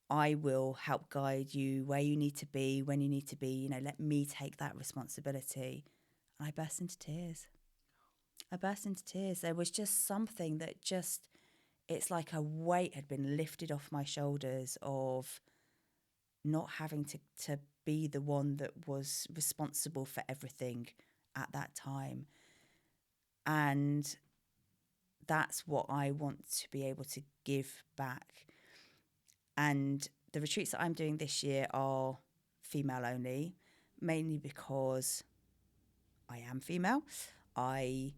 I will help guide you where you need to be, when you need to be, let me take that responsibility. And I burst into tears. There was just something that it's like a weight had been lifted off my shoulders of not having to be the one that was responsible for everything at that time. And that's what I want to be able to give back. And the retreats that I'm doing this year are female only, mainly because I am female. I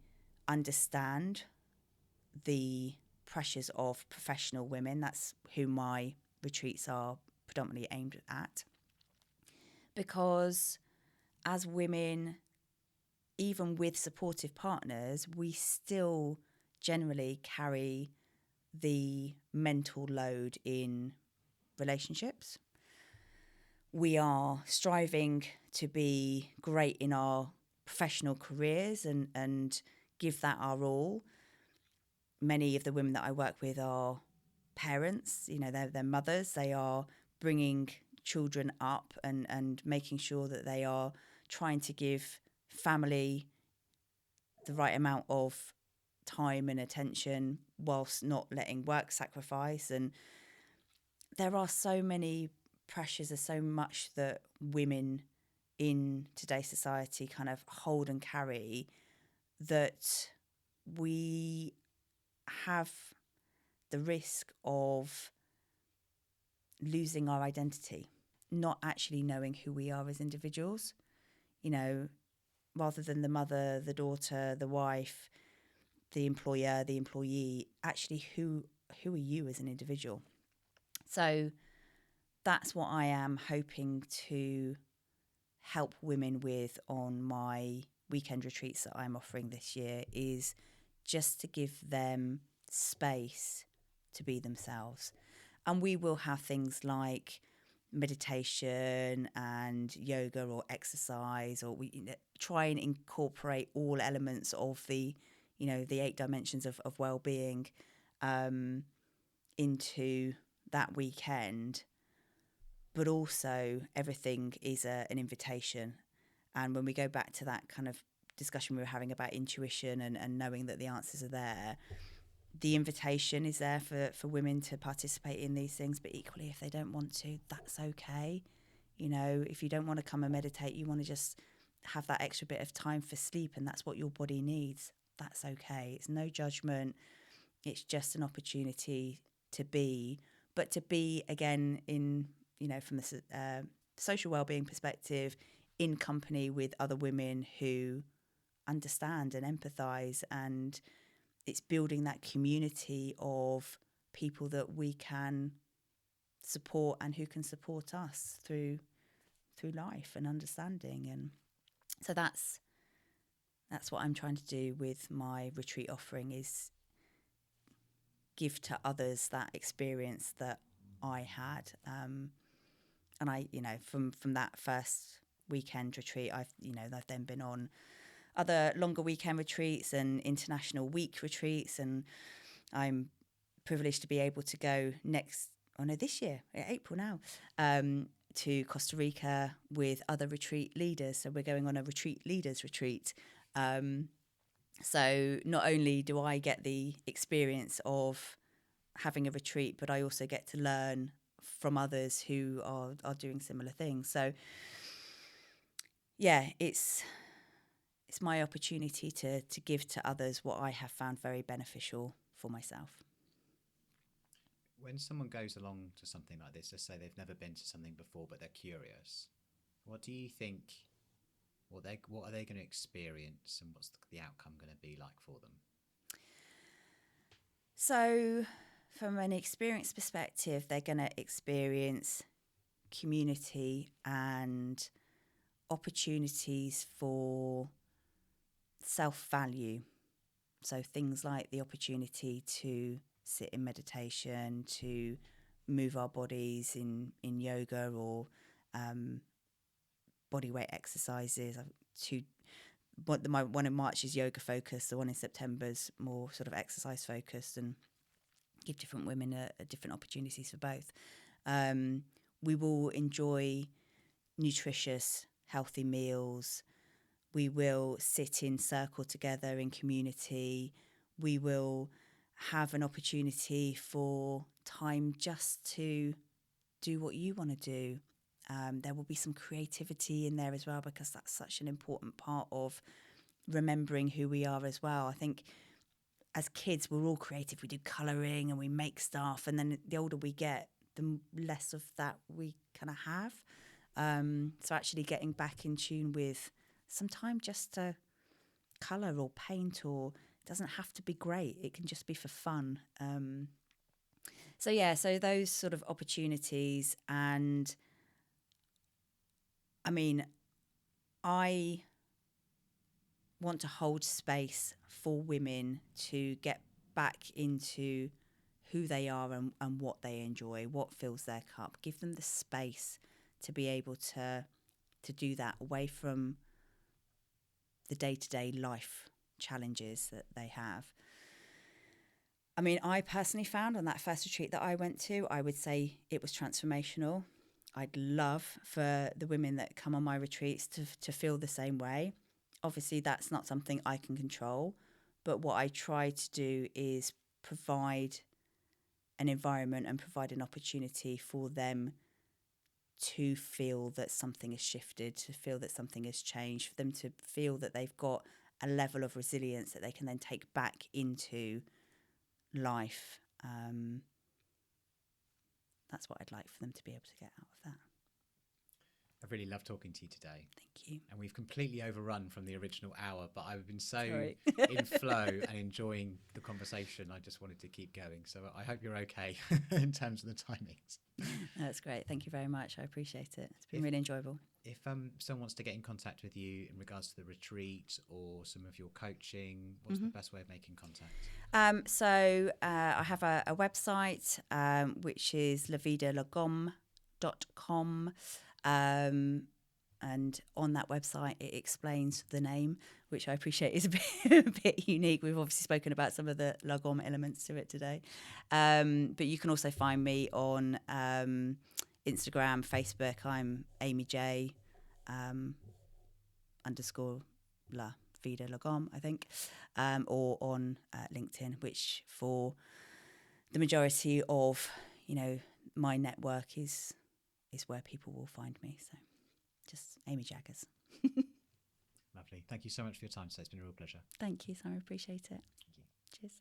understand the pressures of professional women. That's who my retreats are predominantly aimed at. Because as women, even with supportive partners, we still generally carry the mental load in relationships. We are striving to be great in our professional careers and give that our all. Many of the women that I work with are parents, they're mothers. They are bringing children up and making sure that they are trying to give family the right amount of time and attention whilst not letting work sacrifice. And there are so many pressures, there's so much that women in today's society kind of hold and carry, that we have the risk of losing our identity, not actually knowing who we are as individuals, rather than the mother, the daughter, the wife, the employer, the employee, actually who are you as an individual? So that's what I am hoping to help women with on my weekend retreats that I'm offering this year, is just to give them space to be themselves. And we will have things like meditation and yoga or exercise, or we try and incorporate all elements of the 8 dimensions of well-being into that weekend. But also everything is an invitation. And when we go back to that kind of discussion we were having about intuition and knowing that the answers are there, the invitation is there for women to participate in these things. But equally, if they don't want to, that's okay. If you don't want to come and meditate, you want to just have that extra bit of time for sleep, and that's what your body needs, that's okay. It's no judgment. It's just an opportunity to be, but to be again in, from the social wellbeing perspective, in company with other women who understand and empathize, and it's building that community of people that we can support and who can support us through life and understanding. And so that's what I'm trying to do with my retreat offering, is give to others that experience that I had. And I, from that first weekend retreat, I've then been on other longer weekend retreats and international week retreats, and I'm privileged to be able to go this year, April now, to Costa Rica with other retreat leaders. So we're going on a retreat leaders retreat, So not only do I get the experience of having a retreat, but I also get to learn from others who are doing similar things. So yeah, it's my opportunity to give to others what I have found very beneficial for myself.
When someone goes along to something like this, let's say they've never been to something before, but they're curious, what do you think? What are they going to experience, and what's the outcome going to be like for them?
So, from an experience perspective, they're going to experience community and opportunities for self-value. So things like the opportunity to sit in meditation, to move our bodies in yoga or body weight exercises. One in March is yoga focused, the one in September is more sort of exercise focused, and give different women different opportunities for both. We will enjoy nutritious, healthy meals. We will sit in circle together in community. We will have an opportunity for time just to do what you want to do. There will be some creativity in there as well, because that's such an important part of remembering who we are as well. I think as kids, we're all creative. We do colouring and we make stuff. And then the older we get, the less of that we kind of have. So actually getting back in tune with some time just to colour or paint, or it doesn't have to be great. It can just be for fun. So those sort of opportunities. And I mean, I want to hold space for women to get back into who they are and what they enjoy, what fills their cup. Give them the space to be able to do that away from the day-to-day life challenges that they have. I mean, I personally found on that first retreat that I went to, I would say it was transformational. I'd love for the women that come on my retreats to feel the same way. Obviously, that's not something I can control, but what I try to do is provide an environment and provide an opportunity for them to feel that something has shifted, to feel that something has changed, for them to feel that they've got a level of resilience that they can then take back into life. That's what I'd like for them to be able to get out of that.
I've really loved talking to you today.
Thank you.
And we've completely overrun from the original hour, but I've been so
Sorry.
in flow and enjoying the conversation. I just wanted to keep going. So I hope you're okay in terms of the timings.
That's great. Thank you very much. I appreciate it. It's been really enjoyable.
If someone wants to get in contact with you in regards to the retreat or some of your coaching, what's the best way of making contact?
So I have a website, which is lavidalagom.com. And on that website, it explains the name, which I appreciate is a bit unique. We've obviously spoken about some of the Lagom elements to it today. But you can also find me on Instagram, Facebook. I'm Amy J _ La Vida Lagom, I think, or on LinkedIn, which for the majority of, my network is where people will find me. So just Amy Jaggers.
Lovely. Thank you so much for your time today. It's been a real pleasure.
Thank you, Simon. Appreciate it.
Thank you.
Cheers.